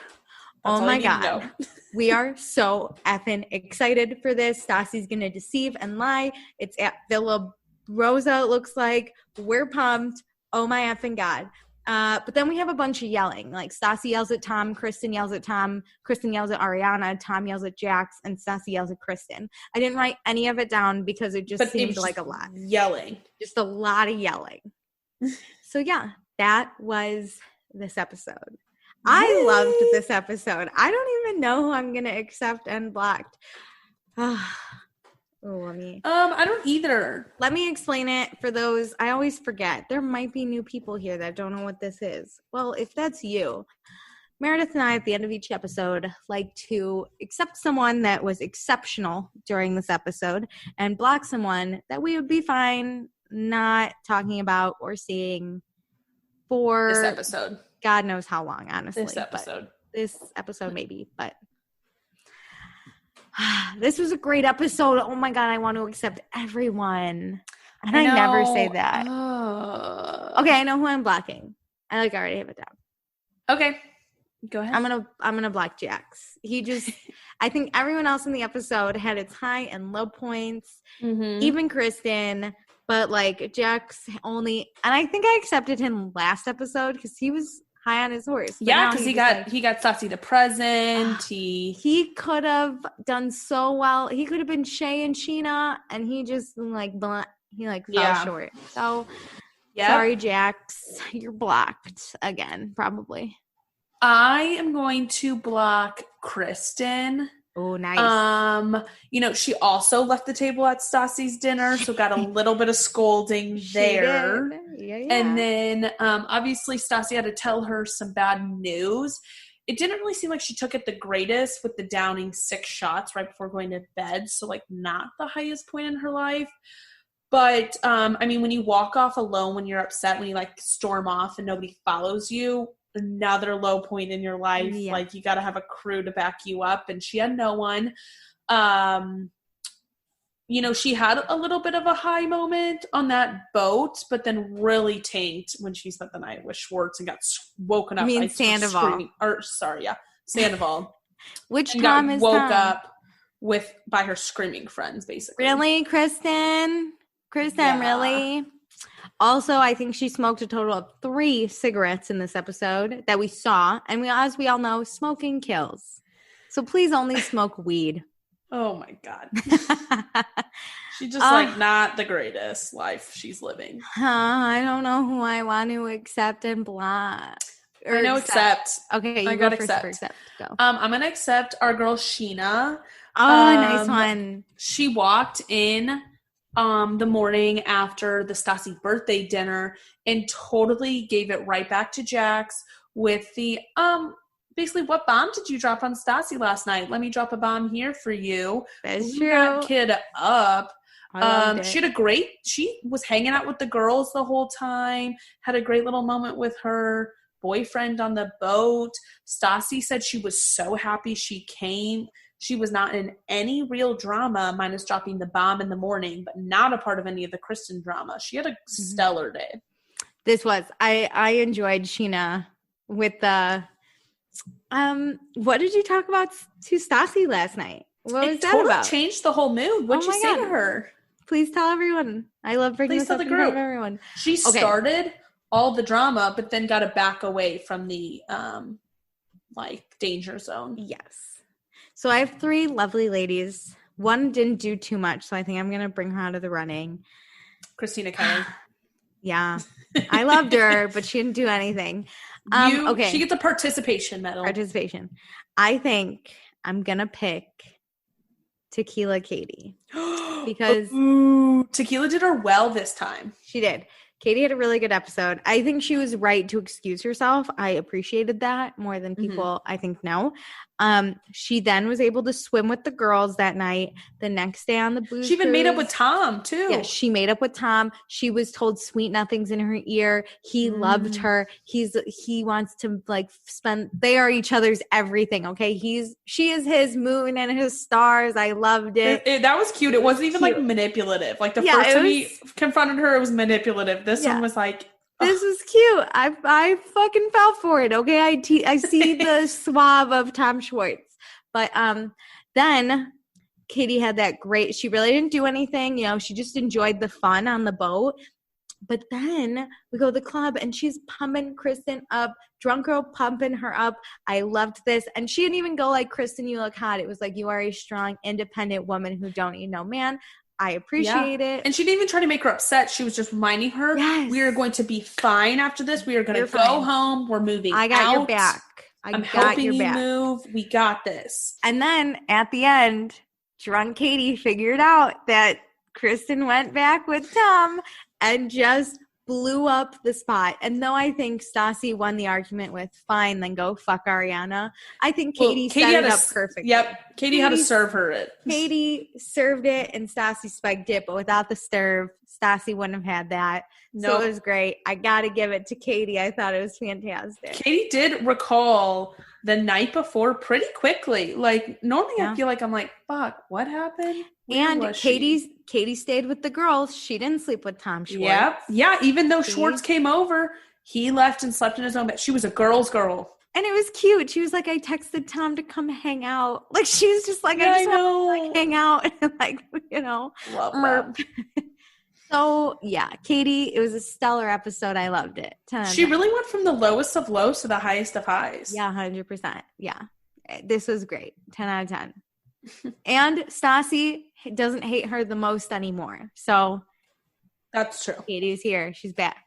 Oh my God. We are so effing excited for this. Stassi's going to deceive and lie. It's at Villa Rosa looks like we're pumped. Oh my effing God. But then we have a bunch of yelling. Like Stassi yells at Tom, Kristen yells at Tom, Kristen yells at Ariana, Tom yells at Jax, and Stassi yells at Kristen. I didn't write any of it down because it just seemed like a lot. Yelling. Just a lot of yelling. So yeah, that was this episode. I loved this episode. I don't even know who I'm going to accept and blocked. I don't either. Let me explain it for those. I always forget. There might be new people here that don't know what this is. Well, if that's you, Meredith and I, at the end of each episode, like to accept someone that was exceptional during this episode and block someone that we would be fine not talking about or seeing for this episode. God knows how long, honestly. This episode maybe, but this was a great episode. Oh my God, I want to accept everyone. And I never say that. Okay, I know who I'm blocking. I already have it down. Okay. Go ahead. I'm gonna block Jax. He just I think everyone else in the episode had its high and low points. Mm-hmm. Even Kristen, but like Jax only, and I think I accepted him last episode because he was high on his horse. Yeah, because he got Stassi the present. He could have done so well. He could have been Shay and Scheana, and he just fell short. So sorry, Jax, you're blocked again, probably. I am going to block Kristen. Oh, nice. She also left the table at Stassi's dinner, so got a little bit of scolding there. Yeah. And then, obviously, Stassi had to tell her some bad news. It didn't really seem like she took it the greatest with the downing 6 shots right before going to bed, so, not the highest point in her life. But, when you walk off alone when you're upset, when you, storm off and nobody follows you, another low point in your life. Yeah. You got to have a crew to back you up, and she had no one. She had a little bit of a high moment on that boat, but then really tanked when she spent the night with Schwartz and got woken up. Sandoval. Sandoval. Which Tom is woke up by her screaming friends, basically. Really, Kristen? Really? Also, I think she smoked a total of 3 cigarettes in this episode that we saw. And as we all know, smoking kills. So please only smoke weed. Oh, my God. She's just, not the greatest life she's living. I don't know who I want to accept and block. I know accept. Okay, you go first for accept. Go. I'm going to accept our girl, Scheana. Oh, nice one. She walked in the morning after the Stassi birthday dinner and totally gave it right back to Jax with the basically, what bomb did you drop on Stassi last night? Let me drop a bomb here for you. That's true. That kid up. She was hanging out with the girls the whole time, had a great little moment with her boyfriend on the boat. Stassi said she was so happy she came. She was not in any real drama, minus dropping the bomb in the morning, but not a part of any of the Kristen drama. She had a stellar day. This was, I enjoyed Scheana with the, what did you talk about to Stassi last night? What was that about? It totally changed the whole mood. What'd you say to her? Please tell everyone. I love bringing this up in front of everyone. She started all the drama, but then got to back away from the, danger zone. Yes. So I have 3 lovely ladies. One didn't do too much, so I think I'm going to bring her out of the running. Christina Kelly. Yeah. I loved her, but she didn't do anything. Okay. She gets a participation medal. I think I'm going to pick Tequila Katie. Because Tequila did her well this time. She did. Katie had a really good episode. I think she was right to excuse herself. I appreciated that more than people I think know. She then was able to swim with the girls that night. The next day on the booze she even made up with Tom too. Yeah, she made up with Tom. She was told sweet nothings in her ear. He loved her. He wants to spend. They are each other's everything. Okay, she is his moon and his stars. I loved it. That was cute. It wasn't even manipulative. The first time he confronted her, it was manipulative. This one was this is cute. I fucking fell for it. Okay, I see the swab of Tom Schwartz, but then Katie had that great, she really didn't do anything. She just enjoyed the fun on the boat. But then we go to the club and she's pumping Kristen up, drunk girl pumping her up. I loved this. And she didn't even go like, Kristen, you look hot. It was like, you are a strong, independent woman who don't need no man. I appreciate it. And she didn't even try to make her upset. She was just reminding her, we are going to be fine after this. We are going to go home. We're moving out. I got your back. I'm helping you move. We got this. And then at the end, drunk Katie figured out that Kristen went back with Tom and just blew up the spot. And though I think Stassi won the argument with fine, then go fuck Ariana, I think Katie set it up perfectly. Yep. Katie had to serve her it. Katie served it and Stassi spiked it, but without the serve, Stassi wouldn't have had that. So it was great. I got to give it to Katie. I thought it was fantastic. Katie did recall the night before pretty quickly. Like, normally I feel like I'm like, fuck, what happened? And Katie stayed with the girls. She didn't sleep with Tom Schwartz. Yep. Yeah, even though Schwartz came over, he left and slept in his own bed. She was a girl's girl. And it was cute. She was like, I texted Tom to come hang out. Like, she was just like, I just want to like hang out and like, Love that. So, yeah, Katie, it was a stellar episode. I loved it. She really went from the lowest of lows to the highest of highs. Yeah, 100%. Yeah. This was great. 10 out of 10. And Stassi doesn't hate her the most anymore. So that's true. Katie's here. She's back.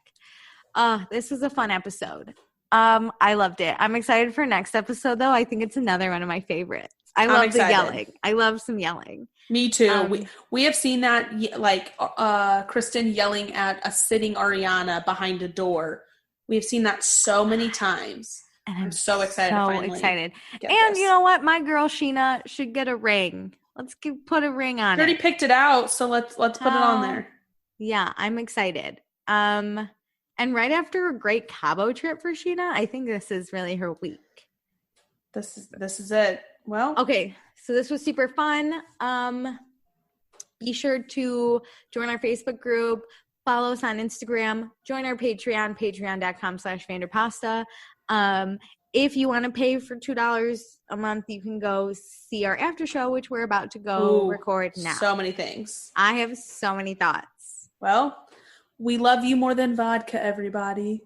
This was a fun episode. I loved it. I'm excited for next episode, though. I think it's another one of my favorites. I love the yelling. I love some yelling. Me too. We have seen that, like Kristen yelling at a sitting Ariana behind a door. We've seen that so many times. And I'm so excited. And you know what? My girl Scheana should get a ring. Let's put a ring on it. She already picked it out, so let's put it on there. Yeah, I'm excited. And right after a great Cabo trip for Scheana, I think this is really her week. This is it. Well, okay. So this was super fun. Be sure to join our Facebook group, follow us on Instagram, join our Patreon, patreon.com/Vanderpasta. If you want to pay for $2 a month, you can go see our after show, which we're about to go record now. So many things. I have so many thoughts. Well, we love you more than vodka, everybody.